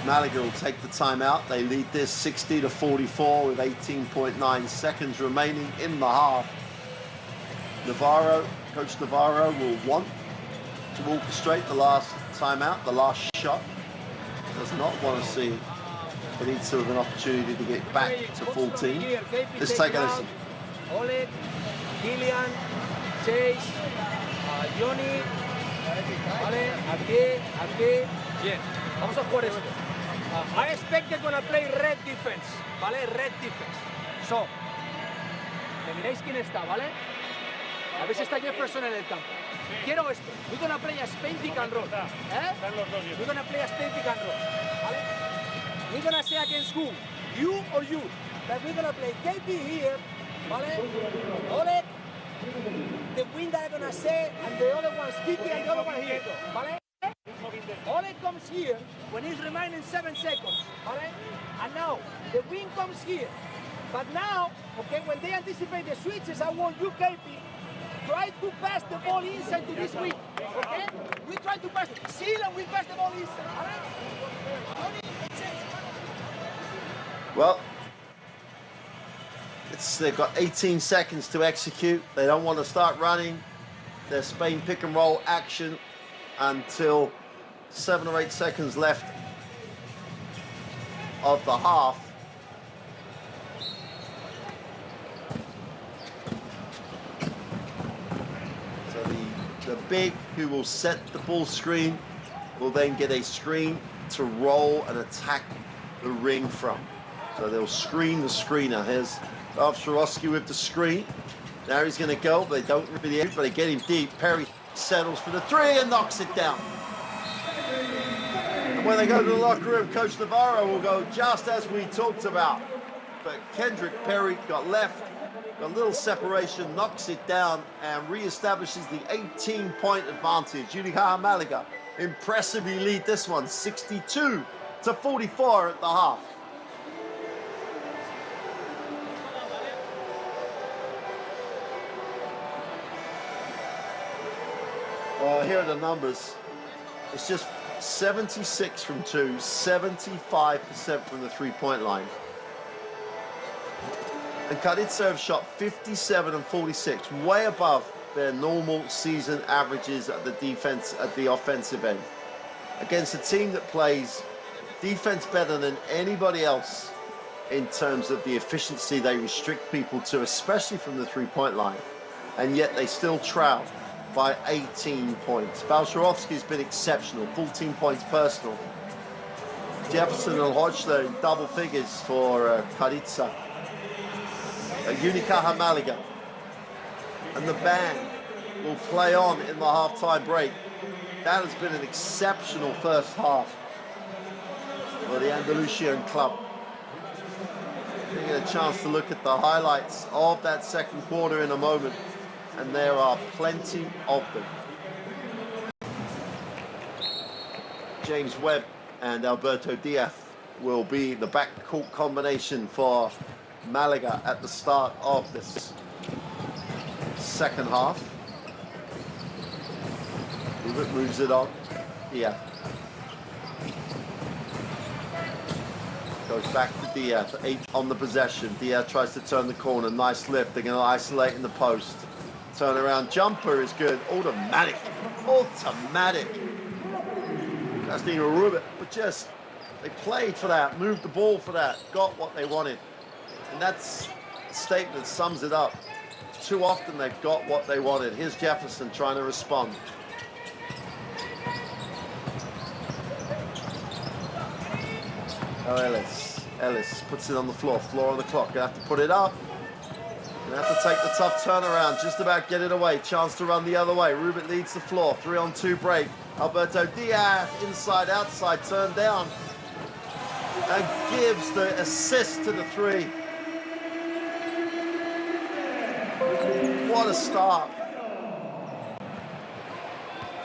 Malaga will take the timeout. They lead this 60-44 with 18.9 seconds remaining in the half. Coach Navarro will want to orchestrate the last timeout, the last shot. Does not want to see it. He needs sort of an opportunity to get back to 14. Let's take a listen. Oleg, Gillian, Chase, Johnny, ¿Vale? Aquí. Bien. Vamos a jugar esto. I expect they're gonna play red defense. ¿Vale? Red defense. So, me miráis quién está, ¿vale? A ver si está Jefferson en el campo. Quiero esto. We're gonna play a Spain pick and roll. We're gonna play a Spain pick and roll. ¿Vale? We're gonna say against who? You or you? That we're gonna play KP here, ¿vale? Oleg, the wing that I'm gonna say, and the other one's Kiki and the other one here, ¿vale? Oleg comes here when he's remaining 7 seconds, ¿vale? And now the wing comes here. But now, okay, when they anticipate the switches, I want you, KP, try to pass the ball inside to this wing, okay? We try to pass it. Seal and we pass the ball inside, alright? Well, they've got 18 seconds to execute. They don't want to start running their Spain pick and roll action until 7 or 8 seconds left of the half. So the big who will set the ball screen will then get a screen to roll and attack the ring from. So they'll screen the screener. Here's Swarovski with the screen. Now he's going to go, but they don't really, but they get him deep. Perry settles for the 3 and knocks it down. And when they go to the locker room, Coach Navarro will go just as we talked about. But Kendrick Perry got left, got a little separation, knocks it down, and reestablishes the 18-point advantage. Unicaja Malaga impressively lead this one, 62-44 at the half. Well, here are the numbers. It's just 76 from 2, 75% from the three-point line. And Karditsa have shot 57 and 46, way above their normal season averages at the offensive end. Against a team that plays defense better than anybody else in terms of the efficiency they restrict people to, especially from the three-point line. And yet they still trail by 18 points. Balsharovsky's been exceptional, 14 points personal. Jefferson and Hodgson in double figures for Karditsa. Unicaja Malaga. And the band will play on in the halftime break. That has been an exceptional first half for the Andalusian club. We get a chance to look at the highlights of that second quarter in a moment. And there are plenty of them. James Webb and Alberto Diaz will be the backcourt combination for Malaga at the start of this second half. Rubik moves it on. Diaz goes back to Diaz. 8 on the possession. Diaz tries to turn the corner. Nice lift. They're going to isolate in the post. Turnaround jumper is good. Automatic. That's even Rubik. But just, they played for that, moved the ball for that, got what they wanted. And that's a statement that sums it up. Too often they've got what they wanted. Here's Jefferson trying to respond. Oh, Ellis puts it on the floor on the clock. Gonna have to put it up. Gonna have to take the tough turnaround, just about get it away. Chance to run the other way. Rubik leads the floor, 3-on-2 break. Alberto Diaz, inside, outside, turned down. And gives the assist to the 3. What a start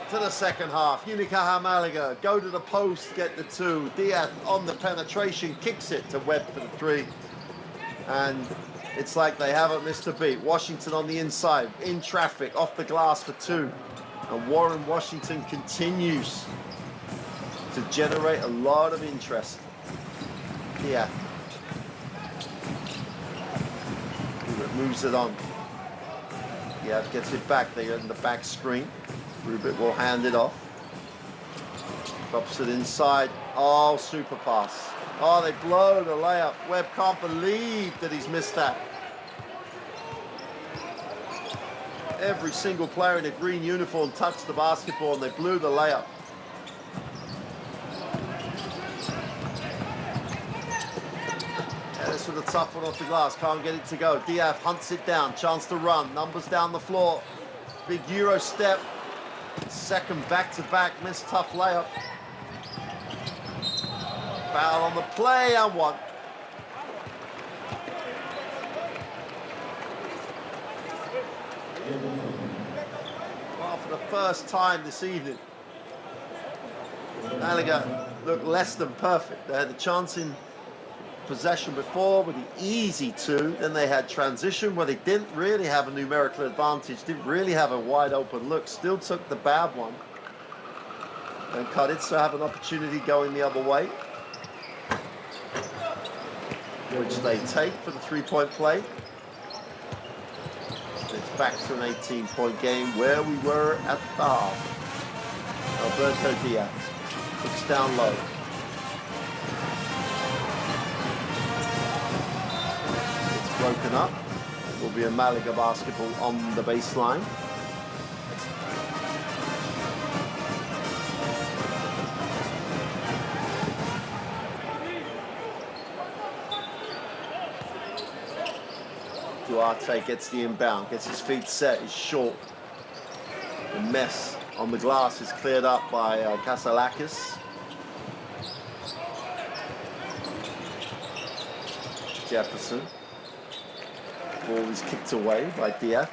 to the second half. Unicaja Malaga go to the post, get the 2. Diaz on the penetration, kicks it to Webb for the 3. And it's like they haven't missed a beat. Washington on the inside, in traffic, off the glass for 2. And Warren Washington continues to generate a lot of interest. Yeah. Rubik moves it on. Yeah, gets it back. They get in the back screen. Rubik will hand it off. Drops it inside. Oh, super pass. Oh, they blow the layup. Webb can't believe that he's missed that. Every single player in a green uniform touched the basketball and they blew the layup. This with a tough one off the glass, can't get it to go. Diaz hunts it down, chance to run, numbers down the floor. Big Euro step, second back-to-back, missed tough layup. Foul on the play and one. Well, for the first time this evening, Malaga looked less than perfect. They had the chance in possession before with the easy two, then they had transition where they didn't really have a numerical advantage, didn't really have a wide open look, still took the bad one. And Karditsa have an opportunity going the other way, which they take for the three-point play. It's back to an 18-point game where we were at the half. Alberto Diaz looks down low. Broken up. It will be a Malaga basketball on the baseline. Duarte gets the inbound, gets his feet set, he's short. The mess on the glass is cleared up by Kasalakis. Jefferson. Ball is kicked away by Diaz.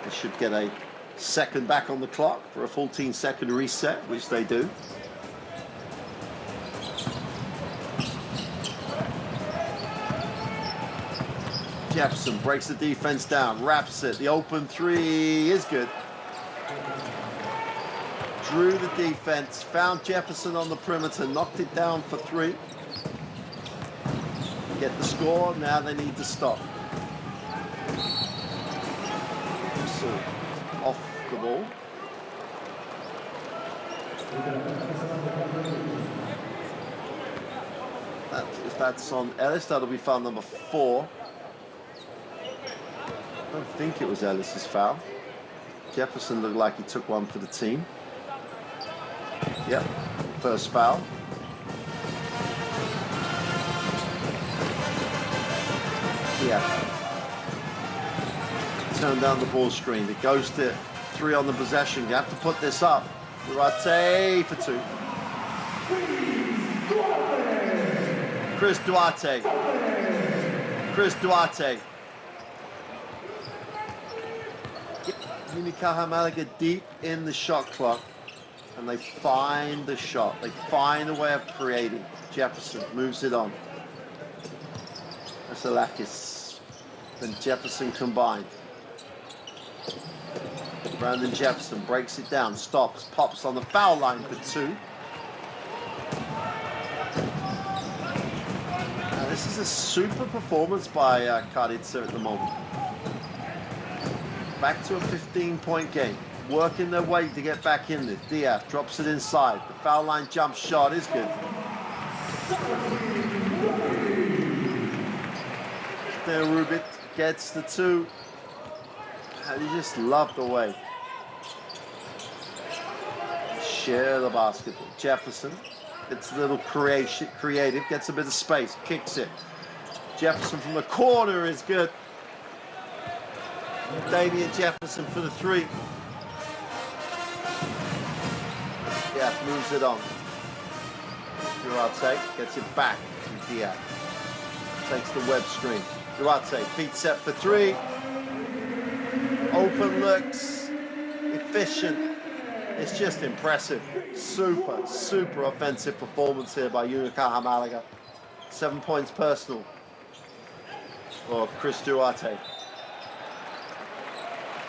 They should get a second back on the clock for a 14-second reset, which they do. Jefferson breaks the defense down, wraps it. The open three is good. Drew the defense, found Jefferson on the perimeter, knocked it down for three. Get the score, now they need to stop. So, off the ball. If that's on Ellis, that'll be foul number 4. I don't think it was Ellis's foul. Jefferson looked like he took one for the team. Yep, first foul. Yeah. Turn down the ball screen. It goes to 3 on the possession. You have to put this up. Duarte for 2. Chris Duarte. Chris Duarte. Unicaja Malaga deep in the shot clock. And they find the shot. They find a way of creating. Jefferson moves it on. Salakis and Jefferson combined. Brandon Jefferson breaks it down, stops, pops on the foul line for 2. Now, this is a super performance by Karditsa at the moment. Back to a 15-point game. Working their way to get back in this. Diaz drops it inside. The foul line jump shot is good. There, Rubit gets the 2. And he just loved the way. Share the basketball. Jefferson gets a little creative, gets a bit of space, kicks it. Jefferson from the corner is good. Damian Jefferson for the 3. Yeah, moves it on. Duarte gets it back to Diaz. Takes the web screen. Duarte, feet set for 3. Open looks, efficient. It's just impressive. Super, super offensive performance here by Unicaja Malaga. 7 points personal for Chris Duarte.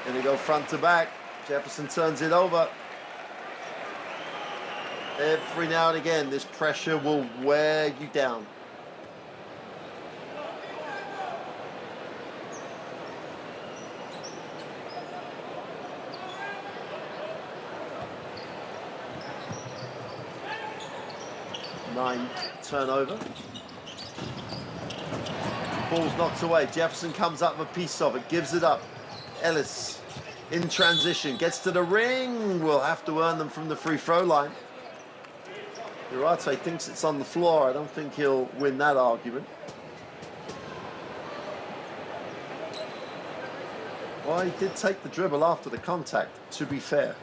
Gonna go front to back. Jefferson turns it over. Every now and again, this pressure will wear you down. Nine turnover. Ball's knocked away. Jefferson comes up with a piece of it, gives it up. Ellis in transition, gets to the ring. Will have to earn them from the free throw line. Durate thinks it's on the floor. I don't think he'll win that argument. Well, he did take the dribble after the contact, to be fair.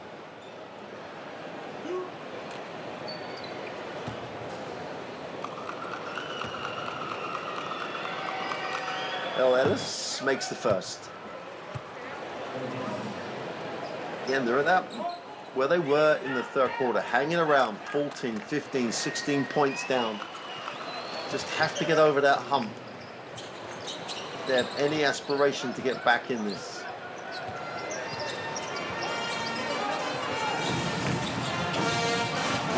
Ellis makes the first. Again, they're at that where they were in the third quarter, hanging around 14, 15, 16 points down. Just have to get over that hump if they have any aspiration to get back in this.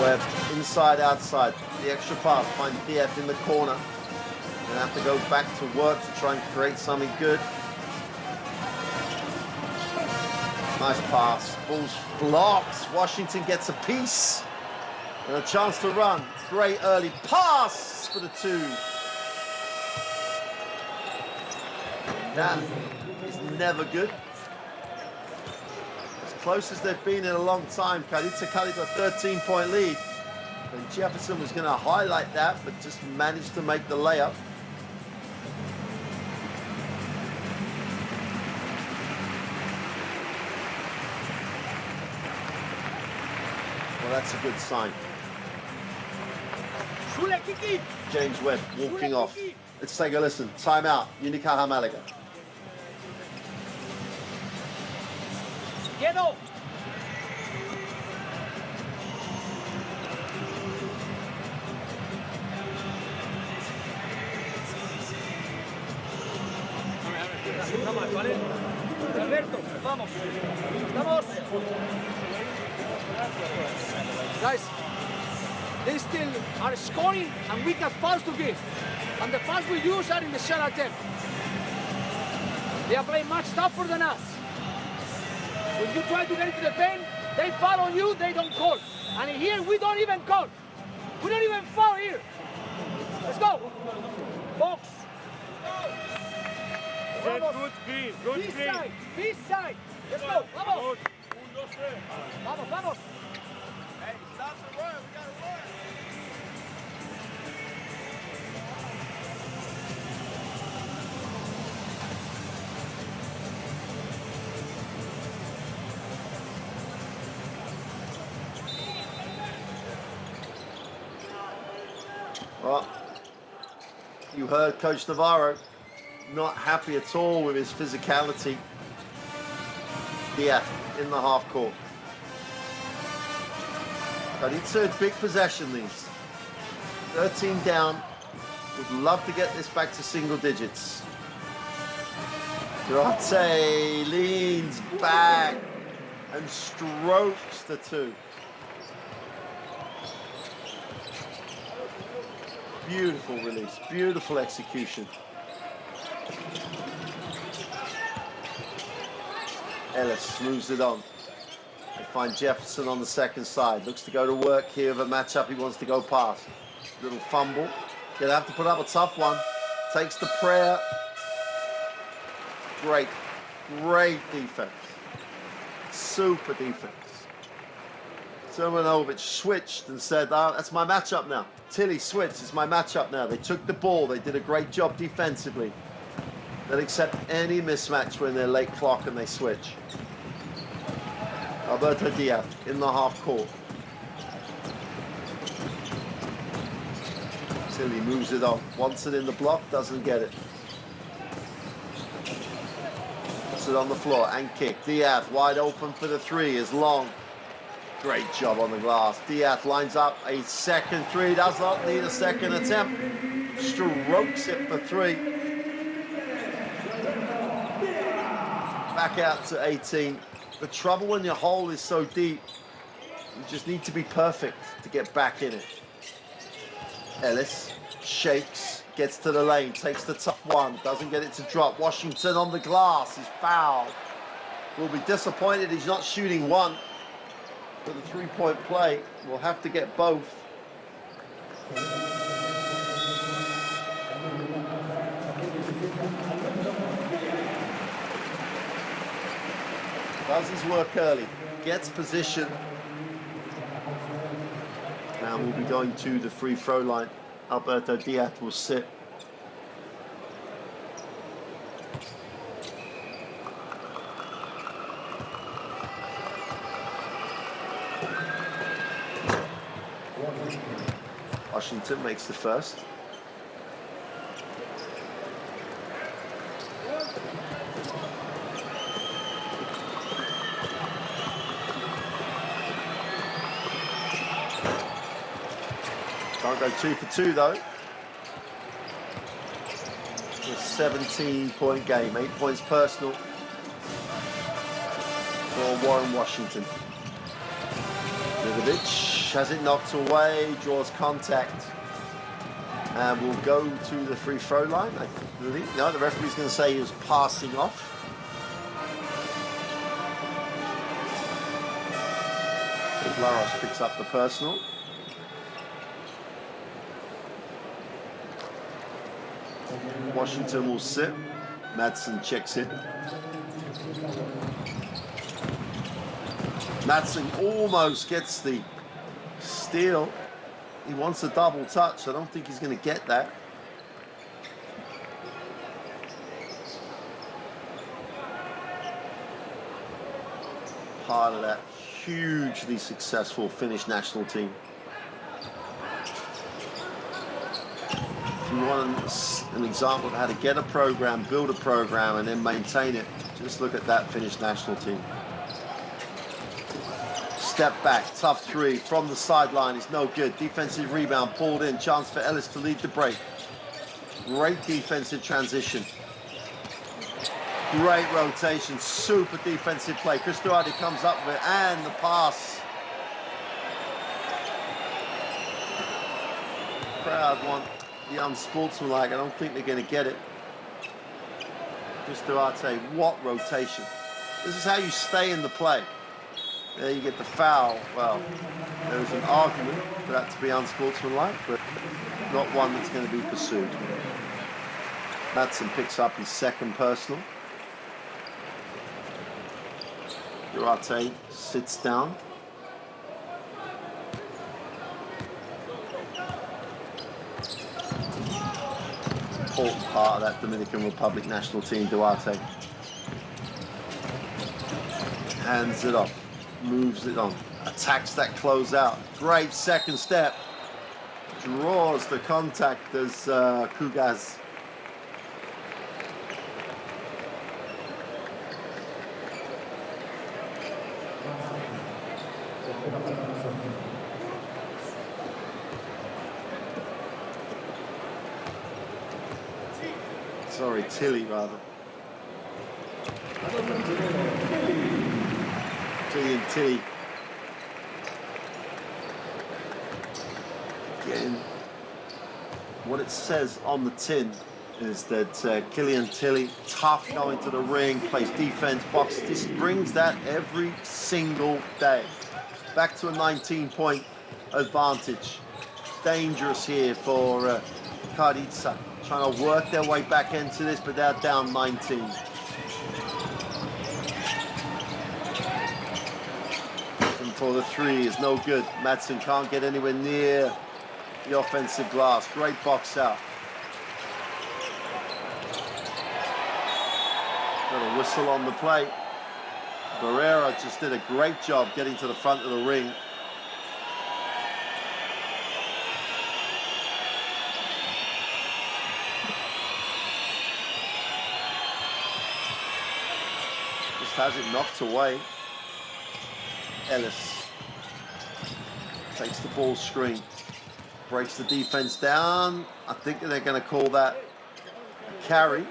Webb, inside, outside, the extra pass, find DF in the corner. Gonna have to go back to work to try and create something good. Nice pass, Bulls blocks, Washington gets a piece. And a chance to run, great early pass for the two. That is never good. As close as they've been in a long time. Karditsa cut it a 13-point lead. And Jefferson was going to highlight that, but just managed to make the layup. Well, that's a good sign. James Webb walking off. Let's take a listen. Timeout. Unicaja Málaga. Quieto. ¿Vale? Alberto, vamos. Vamos. Guys, they still are scoring and we have fouls to give. And the fouls we use are in the shot attempt. They are playing much tougher than us. When you try to get into the pen, they foul on you, they don't call. And here we don't even call. We don't even foul here. Let's go. Box. Good screen, good This screen. side, this side. Let's go. Vamos. Vamos, vamos. Hey, stop the run. We gotta run. Well, you heard Coach Navarro, not happy at all with his physicality. Yeah, in the half court. Karditsa, big possession these. 13 down. Would love to get this back to single digits. Durate leans back and strokes the two. Beautiful release, beautiful execution. Ellis moves it on. They find Jefferson on the second side. Looks to go to work here with a matchup he wants to go past. Little fumble. Gonna have to put up a tough one. Takes the prayer. Great, great defense. Super defense. Silvanovic switched and said, oh, that's my matchup now. Tilly switched, it's my matchup now. They took the ball, they did a great job defensively. They'll accept any mismatch when they're late clock and they switch. Alberto Diaz in the half court. Tilly moves it on. Wants it in the block, doesn't get it. Puts it on the floor and kick. Diaz wide open for the three is long. Great job on the glass. Diaz lines up a second three. Does not need a second attempt. Strokes it for three. Back out to 18. The trouble when your hole is so deep, you just need to be perfect to get back in it. Ellis shakes, gets to the lane, takes the tough one, doesn't get it to drop. Washington on the glass is fouled. Will be disappointed he's not shooting one. For the three-point play, we'll have to get both. Does his work early, gets position, and we'll be going to the free throw line. Alberto Diaz will sit. Washington makes the first. Can't go 2 for 2 though. It's a 17-point game, 8 points personal for Warren Washington. Vidovic has it knocked away, draws contact, and will go to the free throw line. I believe. No, the referee's going to say he was passing off. Laros picks up the personal. Washington will sit. Madsen checks in. Madsen almost gets the steal. He wants a double touch. I don't think he's going to get that. Part of that hugely successful Finnish national team. If you want an example of how to get a program, build a program, and then maintain it, just look at that Finnish national team. Step back, tough three from the sideline is no good. Defensive rebound pulled in, chance for Ellis to lead the break. Great defensive transition. Great rotation, super defensive play. Chris Duarte comes up with it, and the pass. Crowd want the unsportsmanlike. I don't think they're going to get it. Chris Duarte, what rotation. This is how you stay in the play. There you get the foul. Well, there's an argument for that to be unsportsmanlike, but not one that's going to be pursued. Madsen picks up his second personal. Duarte sits down. Important part of that Dominican Republic national team, Duarte. Hands it off, moves it on, attacks that closeout. Great second step. Draws the contact as Kugas. Sorry, Tilly rather. Tilly. Getting what it says on the tin is that Killian Tilly, tough going to the ring, plays defense, box. This brings that every single day. Back to a 19-point advantage. Dangerous here for Karditsa. Trying to work their way back into this, but they're down 19. And for the three is no good. Madsen can't get anywhere near the offensive glass. Great box out. Got a whistle on the play. Barrera just did a great job getting to the front of the ring. Has it knocked away. Ellis takes the ball screen, breaks the defense down. I think they're going to call that a carry.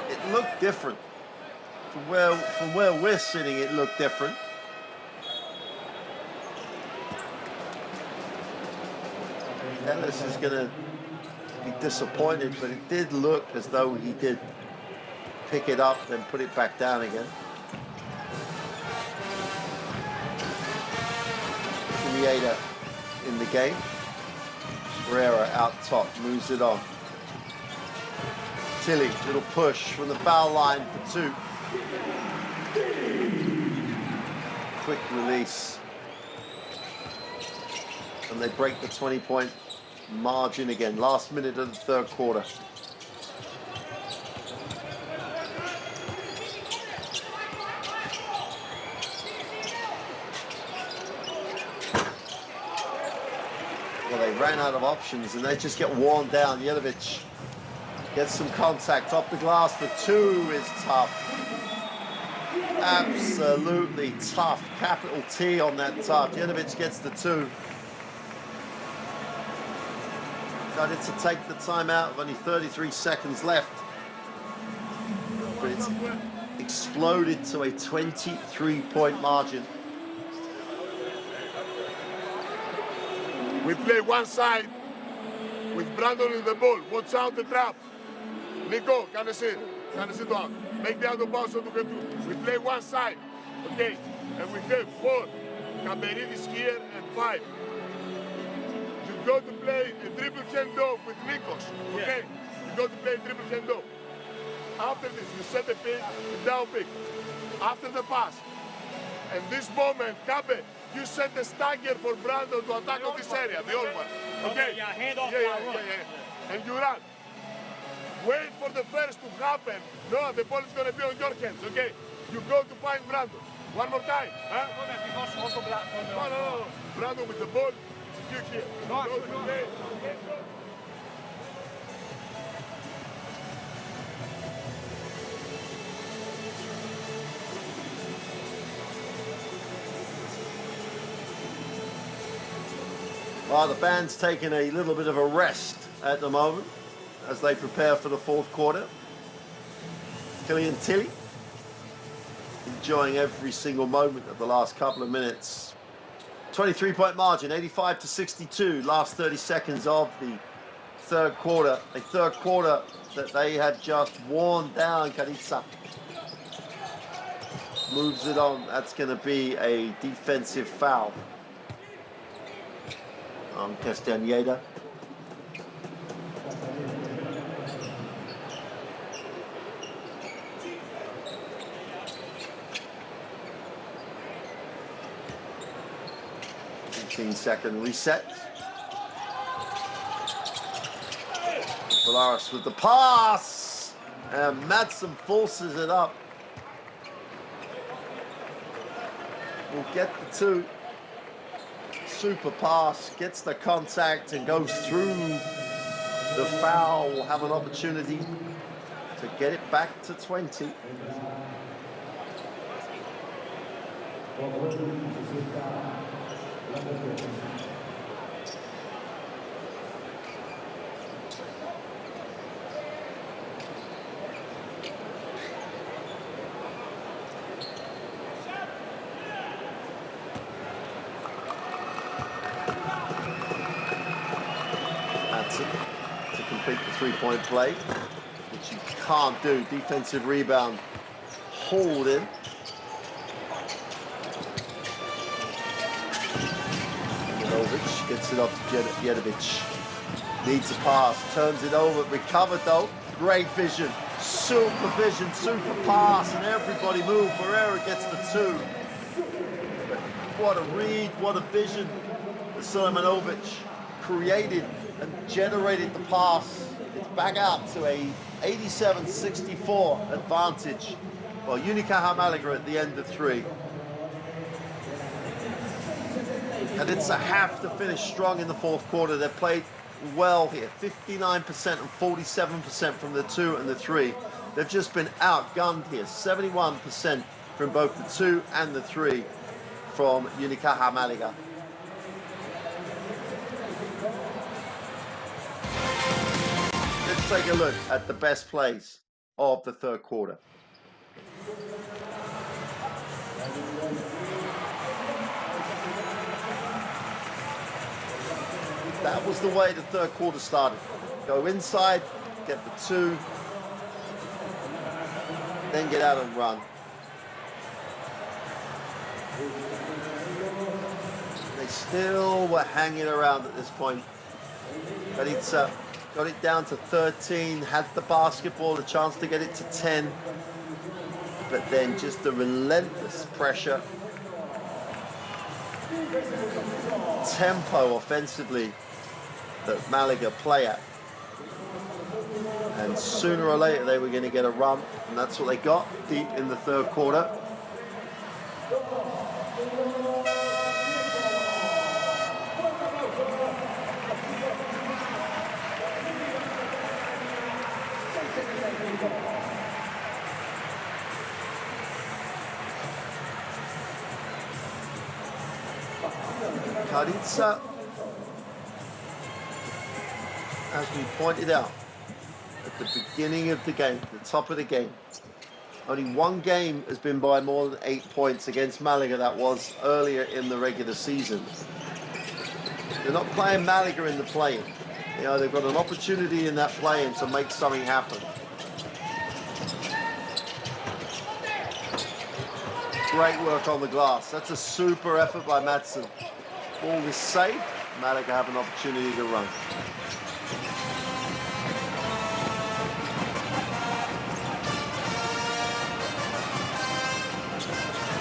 It looked different from where we're sitting. It looked different. Ellis is going to be disappointed, but it did look as though he did pick it up and put it back down again. Creator in the game. Herrera out top, moves it on. Tilly, little push from the foul line for 2. Quick release. And they break the 20-point margin again. Last minute of the third quarter. Well, they ran out of options and they just get worn down. Jelavic gets some contact off the glass. The 2 is tough. Absolutely tough. Capital T on that tough. Jelavic gets the 2. Karditsa to take the timeout with only 33 seconds left. But it's exploded to a 23-point margin. We play one side with Brandon in the ball. Watch out the trap. Nico, can I sit? Can I sit down? Make the out of bounds so to get through. We play one side, okay? And we have 4. Kamberidis here and 5. You go to play a triple handoff with Nikos, okay? You go to play a triple handoff. After this, you set a pick, a down pick. After the pass. And this moment, Kabe, you set a stagger for Brandon to attack on this area, the old one. Okay? Yeah, hand off. Yeah. And you run. Wait for the first to happen. No, the ball is going to be on your hands, okay? You go to find Brandon. One more time. Huh? No. Brandon with the ball. It's a here. No, Well, the band's taking a little bit of a rest at the moment as they prepare for the fourth quarter. Killian Tilly enjoying every single moment of the last couple of minutes. 23-point margin, 85-62, last 30 seconds of the third quarter. A third quarter that they had just worn down. Karditsa moves it on. That's going to be a defensive foul on Castañeda. Second reset. Polaris with the pass, and Madsen forces it up. Will get the 2. Super pass, gets the contact and goes through the foul. Will have an opportunity to get it back to 20. To complete the three-point play, which you can't do. Defensive rebound, hold in. Jelavic gets it off to Jelavic. Needs a pass, turns it over, recovered though. Great vision, super pass, and everybody move. Barrera gets the 2. What a read, what a vision. Silimanovic created and generated the pass. It's back out to a 87-64 advantage. Well, Unicaja Malaga at the end of 3. And it's a have to finish strong in the fourth quarter. They've played well here, 59% and 47% from the 2 and the 3. They've just been outgunned here, 71% from both the 2 and the 3 from Unicaja Malaga. Let's take a look at the best plays of the third quarter. That was the way the third quarter started. Go inside, get the 2, then get out and run. They still were hanging around at this point. Karditsa got it down to 13, had the basketball, a chance to get it to 10, but then just the relentless pressure, tempo offensively that Malaga play at. And sooner or later they were going to get a run, and that's what they got deep in the third quarter. Karditsa, as we pointed out at the beginning of the game, the top of the game, only one game has been by more than 8 points against Malaga. That was earlier in the regular season. They're not playing Malaga in the play-in. You know, they've got an opportunity in that play-in to make something happen. Great work on the glass. That's a super effort by Madsen. Ball is safe. Malaga have an opportunity to run.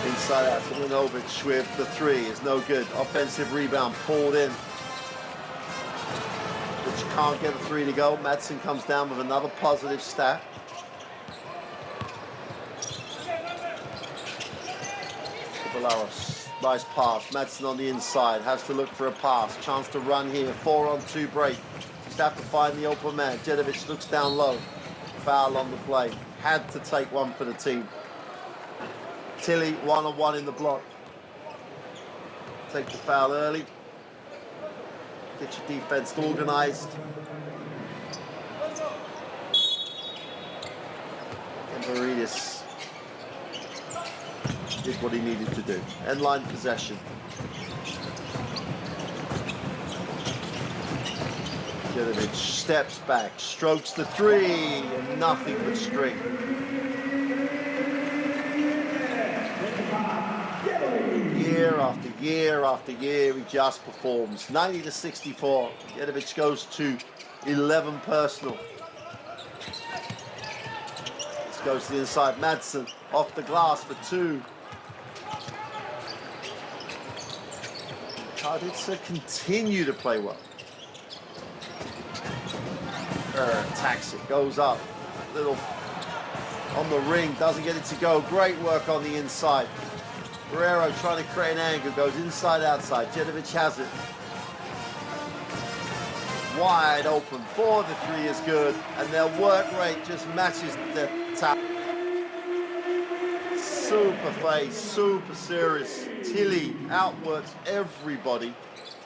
Inside out to Linovic with the three is no good. Offensive rebound pulled in, which can't get the three to go. Madsen comes down with another positive stat. Balaros, nice pass. Madsen on the inside, has to look for a pass. Chance to run here, 4-on-2 break. Just have to find the open man. Jedovic looks down low. Foul on the play. Had to take one for the team. Tilly, 1-on-1 in the block. Take the foul early. Get your defense organized. And Varidis did what he needed to do. End line possession. Jedovic steps back, strokes the three, and nothing but string. Year after year after year, he just performs. 90-64. Jedovic goes to 11 personal. This goes to the inside. Madsen off the glass for two. Karditsa continue to play well. Attacks it, goes up. Little on the ring, doesn't get it to go. Great work on the inside. Guerrero trying to create an angle, goes inside, outside. Jedovic has it. Wide open for the three is good, and their work rate just matches the tap. Super face, super serious. Tilly outworks everybody.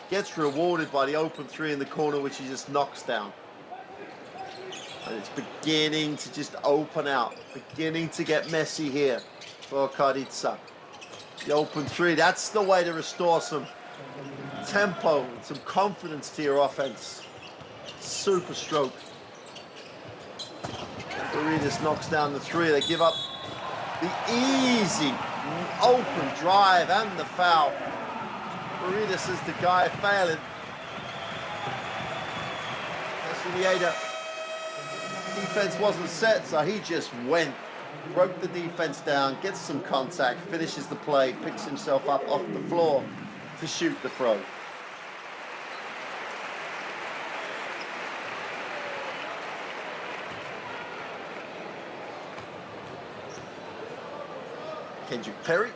Gets rewarded by the open three in the corner, which he just knocks down. And it's beginning to just open out. Beginning to get messy here for Karditsa. The open three, that's the way to restore some tempo, some confidence to your offense. Super stroke. Varidis knocks down the three. They give up the easy open drive and the foul. Varidis is the guy failing. Esunieda. Defense wasn't set, so he just went. Broke the defense down, gets some contact, finishes the play, picks himself up off the floor to shoot the throw. Kendrick Perry.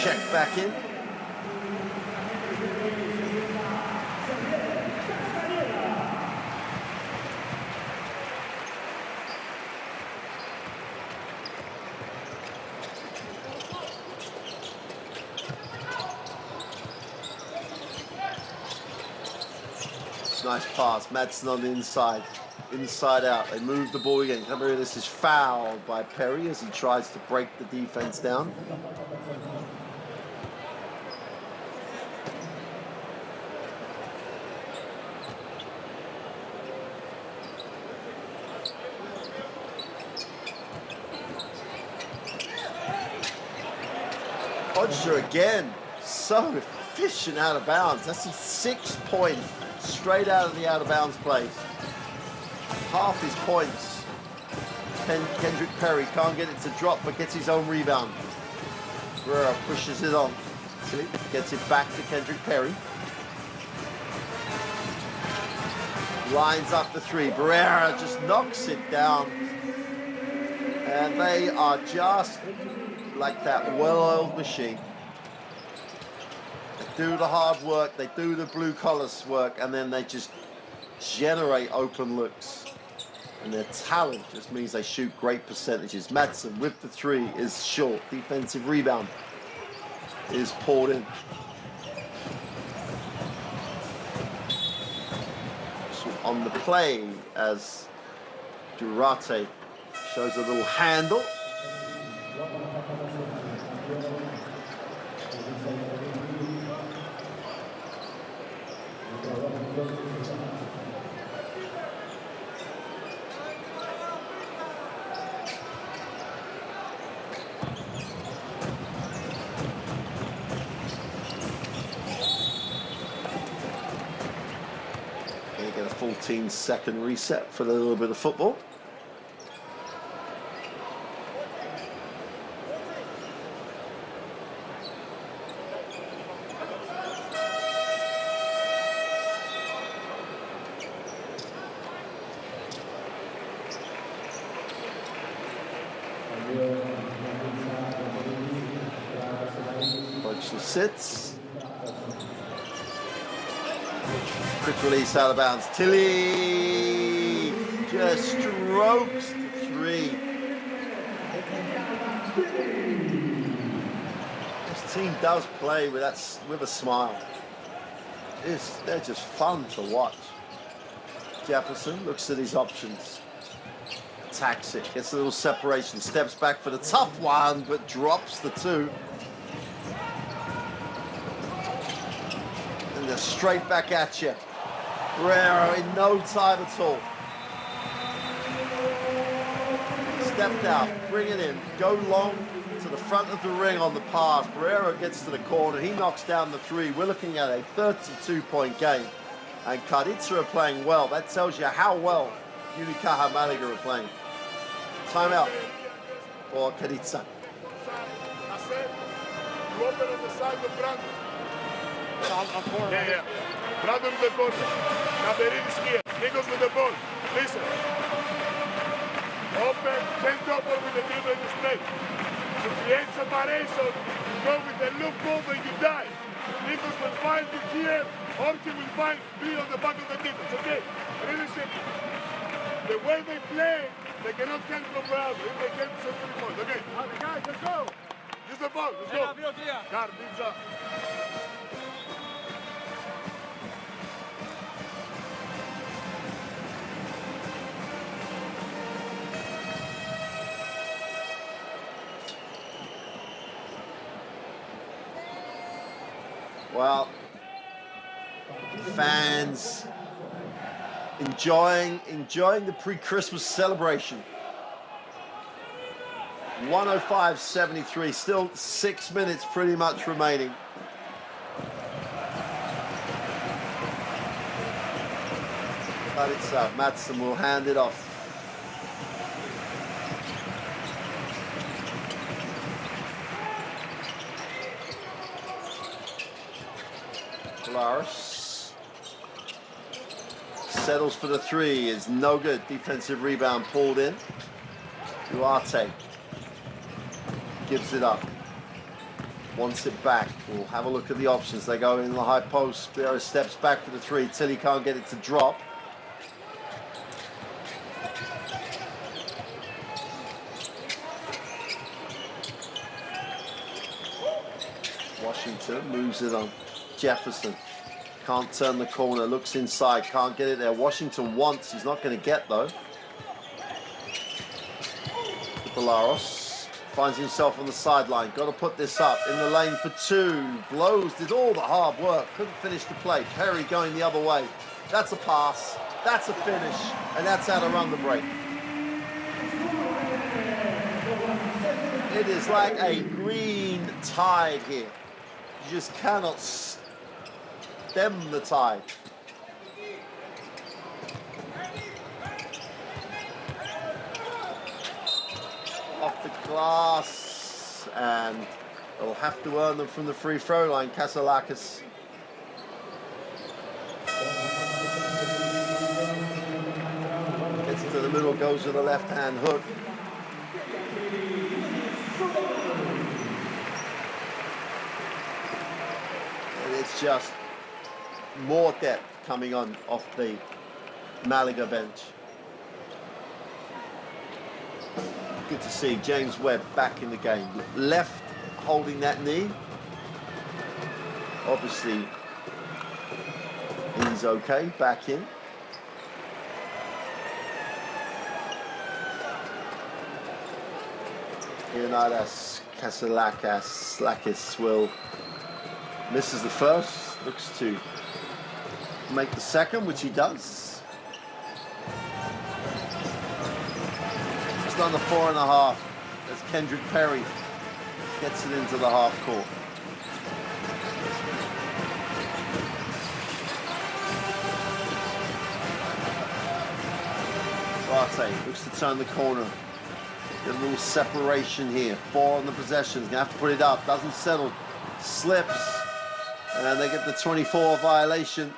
Check back in. Nice pass. Madsen on the inside. Inside out. They move the ball again. This is fouled by Perry as he tries to break the defense down. Hodger again. So efficient out of bounds. That's his 6 point straight out of the out of bounds plays. Half his points. Kendrick Perry can't get it to drop, but gets his own rebound. Guerrero pushes it on. See, gets it back to Kendrick Perry. Lines up the three. Barrera just knocks it down. And they are just like that well-oiled machine. They do the hard work, they do the blue-collar work, and then they just generate open looks. And their talent just means they shoot great percentages. Madsen with the three is short. Defensive rebound is poured in. So on the play as Durate shows a little handle. They get a 14-second reset for a little bit of football. Sits. Quick release out of bounds. Tilly just strokes the three. This team does play with a smile. They're just fun to watch. Jefferson looks at his options. Attacks it, gets a little separation, steps back for the tough one, but drops the two. And they're straight back at you. Guerrero in no time at all. Stepped out, bring it in, go long to the front of the ring on the pass. Guerrero gets to the corner, he knocks down the three. We're looking at a 32-point game. And Karditsa are playing well. That tells you how well Unicaja Malaga are playing. Timeout for Karditsa. You open on the side of Brandon. Yeah. Brandon with the ball. Gaberin is here. Nichols with the ball. Listen. Open, send double with the dribble display. To create separation, you go with the loop ball and you die. Nichols will find you here, or he will find me on the back of the defense. Okay? Really simple. The way they play, they cannot come from wherever. If they can, set 3 points. Okay? Guys, let's go. Use the ball. Let's go. Karditsa. Well, fans enjoying the pre-Christmas celebration. 105-73, still 6 minutes pretty much remaining. But it's Madsen will hand it off. Polaris settles for the three, is no good. Defensive rebound pulled in. Duarte gives it up, wants it back. We'll have a look at the options. They go in the high post. There steps back for the three. Tilly can't get it to drop. Washington moves it on. Jefferson can't turn the corner, looks inside, can't get it there. Washington wants, he's not going to get though. Polaris finds himself on the sideline, got to put this up in the lane for two. Blows, did all the hard work, couldn't finish the play. Perry going the other way. That's a pass, that's a finish, and that's how to run the break. It is like a green tide here. You just cannot stem the tide. Off the glass, and they'll have to earn them from the free throw line. Kasalakis. Gets to the middle, goes with the left hand hook. And it's just more depth coming on off the Malaga bench. Good to see James Webb back in the game. Left holding that knee. Obviously, he's okay, back in. Leonidas Kasalakis will misses the first, looks to make the second, which he does. Just under 4.5 as Kendrick Perry gets it into the half court. Duarte looks to turn the corner. Get a little separation here. 4 on the possession. He's gonna have to put it up. Doesn't settle. Slips. And they get the 24 violation.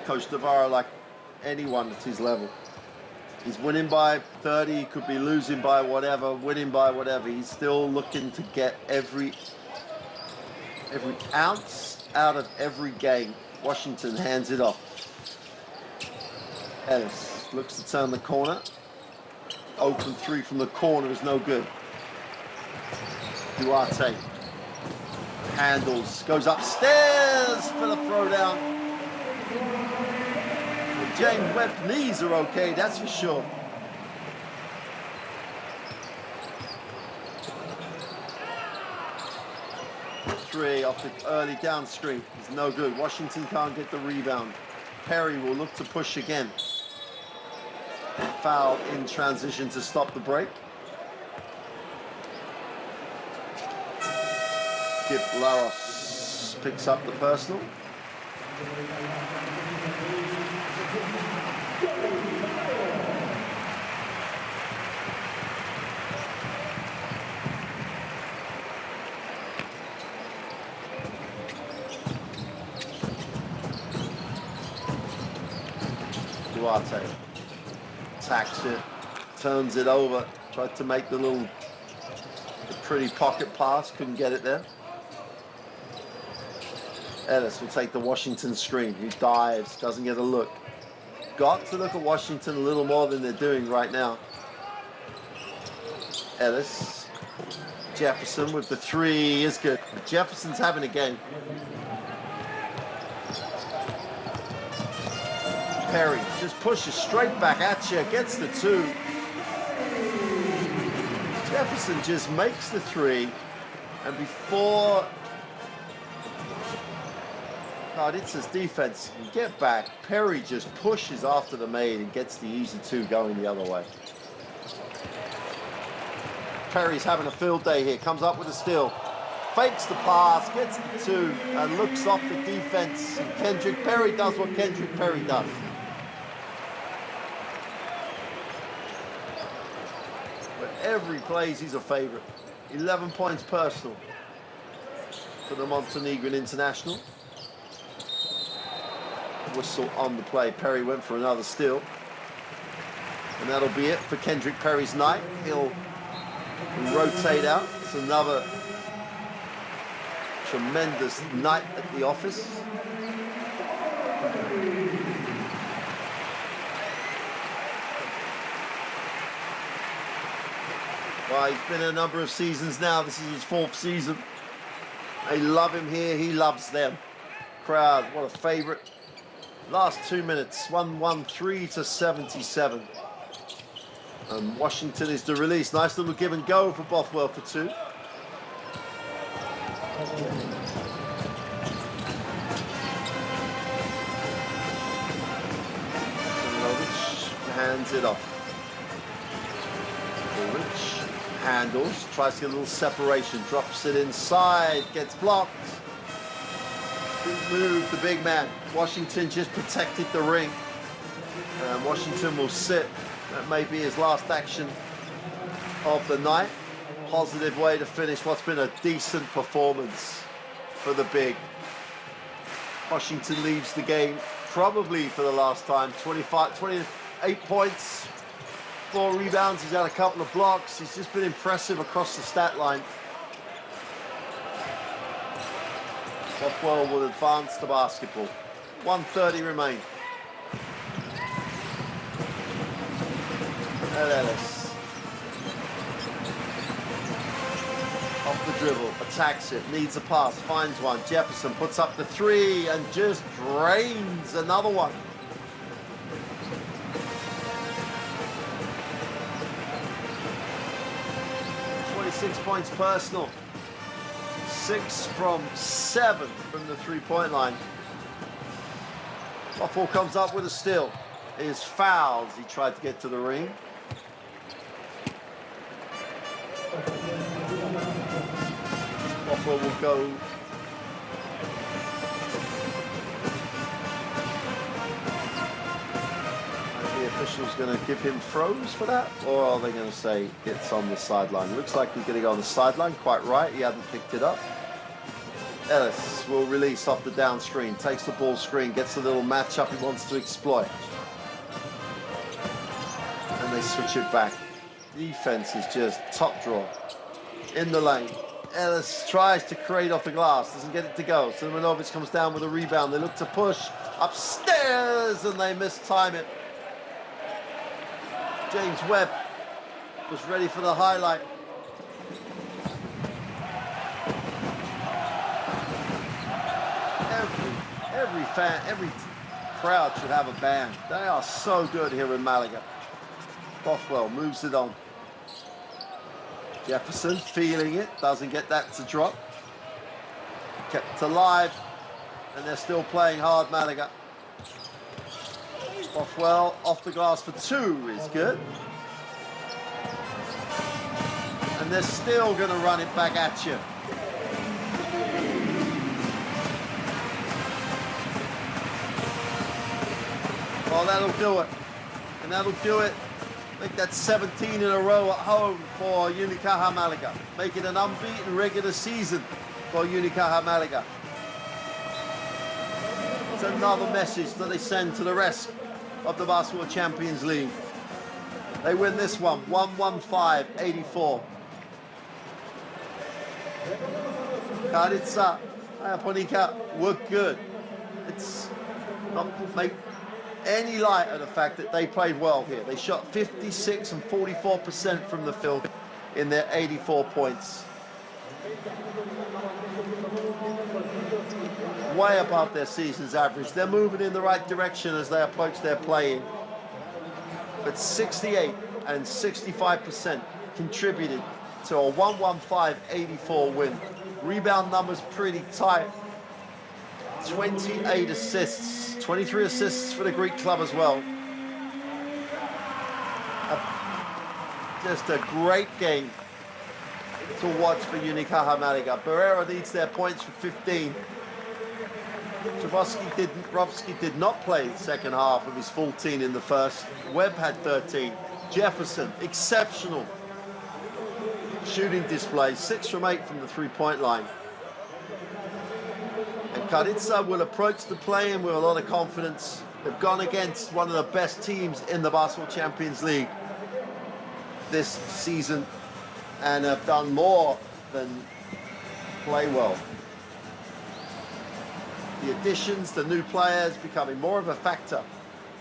Coach Navarro, like anyone at his level, he's winning by 30, he could be losing by whatever, winning by whatever. He's still looking to get every ounce out of every game. Washington hands it off. Ellis looks to turn the corner. Open 3 from the corner is no good. Duarte handles, goes upstairs for the throwdown. James Webb's knees are okay, that's for sure. Three off the early down screen is no good. Washington can't get the rebound. Perry will look to push again. Foul in transition to stop the break. Skip Laros picks up the personal. Duarte attacks it, turns it over, tried to make the pretty pocket pass, couldn't get it there. Ellis will take the Washington screen. He dives, doesn't get a look. Got to look at Washington a little more than they're doing right now. Ellis. Jefferson with the 3 is good. Jefferson's having a game. Perry just pushes straight back at you, gets the 2. Jefferson just makes the 3, and before Karditsa's defense can get back, Perry just pushes after the made and gets the easy 2 going the other way. Perry's having a field day here, comes up with a steal, fakes the pass, gets the 2, and looks off the defense. And Kendrick Perry does what Kendrick Perry does. Every plays, he's a favorite. 11 points personal for the Montenegrin international. Whistle on the play. Perry went for another steal. And that'll be it for Kendrick Perry's night. He'll rotate out. It's another tremendous night at the office. Well, he's been a number of seasons now. This is his 4th season. They love him here. He loves them. Crowd, what a favorite. Last 2 minutes, 113-77. And Washington is the release. Nice little give and go for Bothwell for 2. Hands it off. Ulrich handles, tries to get a little separation, drops it inside, gets blocked. Good move, the big man. Washington just protected the ring. And Washington will sit. That may be his last action of the night. Positive way to finish what's been a decent performance for the big. Washington leaves the game probably for the last time. 28 points, 4 rebounds. He's had a couple of blocks. He's just been impressive across the stat line. Bothwell will advance the basketball. 1:30 remain. And Ellis. Off the dribble, attacks it, needs a pass, finds one. Jefferson puts up the 3 and just drains another one. Six points personal. 6 from 7 from the three-point line. Bothwell comes up with a steal. His fouls. He tried to get to the ring. Bothwell will go. The official's going to give him throws for that, or are they going to say it's on the sideline? Looks like he's going to go on the sideline. Quite right, he hadn't picked it up. Ellis will release off the down screen, takes the ball screen, gets a little matchup he wants to exploit. And they switch it back. Defense is just top draw. In the lane. Ellis tries to create off the glass, doesn't get it to go. Simonovic comes down with a rebound. They look to push upstairs and they mistime it. James Webb was ready for the highlight. Every fan, every crowd should have a band. They are so good here in Malaga. Bothwell moves it on. Jefferson feeling it, doesn't get that to drop. Kept alive, and they're still playing hard, Malaga. Bothwell off the glass for 2 is good. And they're still going to run it back at you. Well, that'll do it. And that'll do it. Make that 17 in a row at home for Unicaja Malaga. Make it an unbeaten regular season for Unicaja Malaga. It's another message that they send to the rest of the Basketball Champions League. They win this one, 115-84. Karditsa, IAPONIKI were good. It's not make any light of the fact that they played well here. They shot 56 and 44% from the field in their 84 points. Way above their season's average. They're moving in the right direction as they approach their play-in. But 68 and 65% contributed to a 115-84 win. Rebound numbers pretty tight. 28 assists, 23 assists for the Greek club as well. Just a great game to watch for Unicaja Malaga. Barrera needs their points for 15. Rovsky did not play the second half of his 14 in the first. Webb had 13. Jefferson, exceptional shooting display, 6 from 8 from the three-point line. And Karditsa will approach the play-in with a lot of confidence. They've gone against one of the best teams in the Basketball Champions League this season and have done more than play well. The additions, the new players becoming more of a factor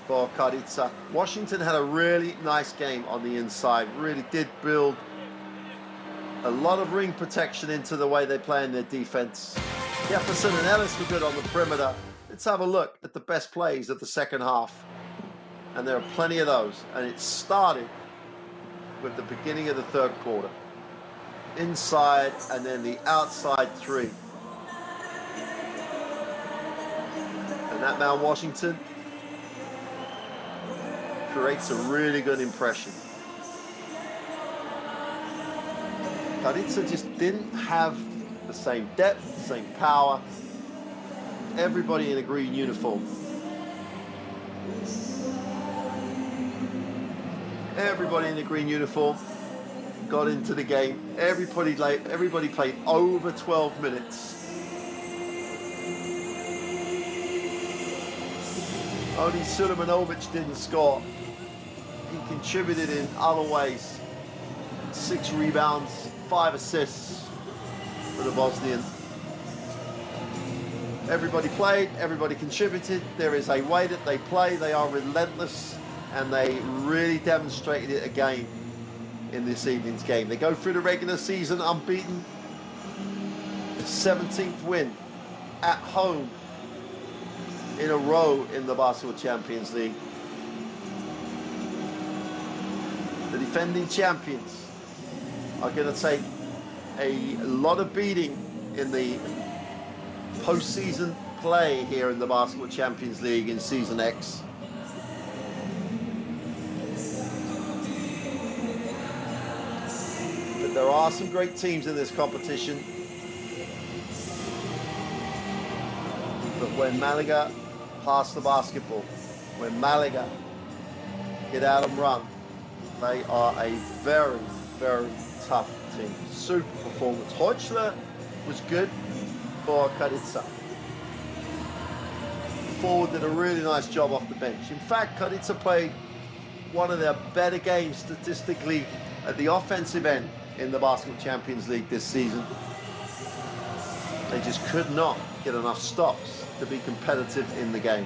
for Karditsa. Washington had a really nice game on the inside, really did build a lot of ring protection into the way they play in their defense. Jefferson and Ellis were good on the perimeter. Let's have a look at the best plays of the second half. And there are plenty of those. And it started with the beginning of the third quarter. Inside and then the outside 3. that man Washington creates a really good impression. Karditsa just didn't have the same depth, the same power. Everybody in a green uniform. Everybody in the green uniform got into the game. Everybody played over 12 minutes. Only Sulemanovic didn't score. He contributed in other ways. 6 rebounds, 5 assists for the Bosnian. Everybody played, everybody contributed. There is a way that they play. They are relentless, and they really demonstrated it again in this evening's game. They go through the regular season unbeaten. 17th win at home in a row in the Basketball Champions League. The defending champions are going to take a lot of beating in the postseason play here in the Basketball Champions League in Season X. But there are some great teams in this competition. But when Malaga pass the basketball, when Malaga get out and run, they are a very, very tough team. Super performance. Heuchler was good for Karditsa. Forward did a really nice job off the bench. In fact, Karditsa played one of their better games statistically at the offensive end in the Basketball Champions League this season. They just could not get enough stops to be competitive in the game.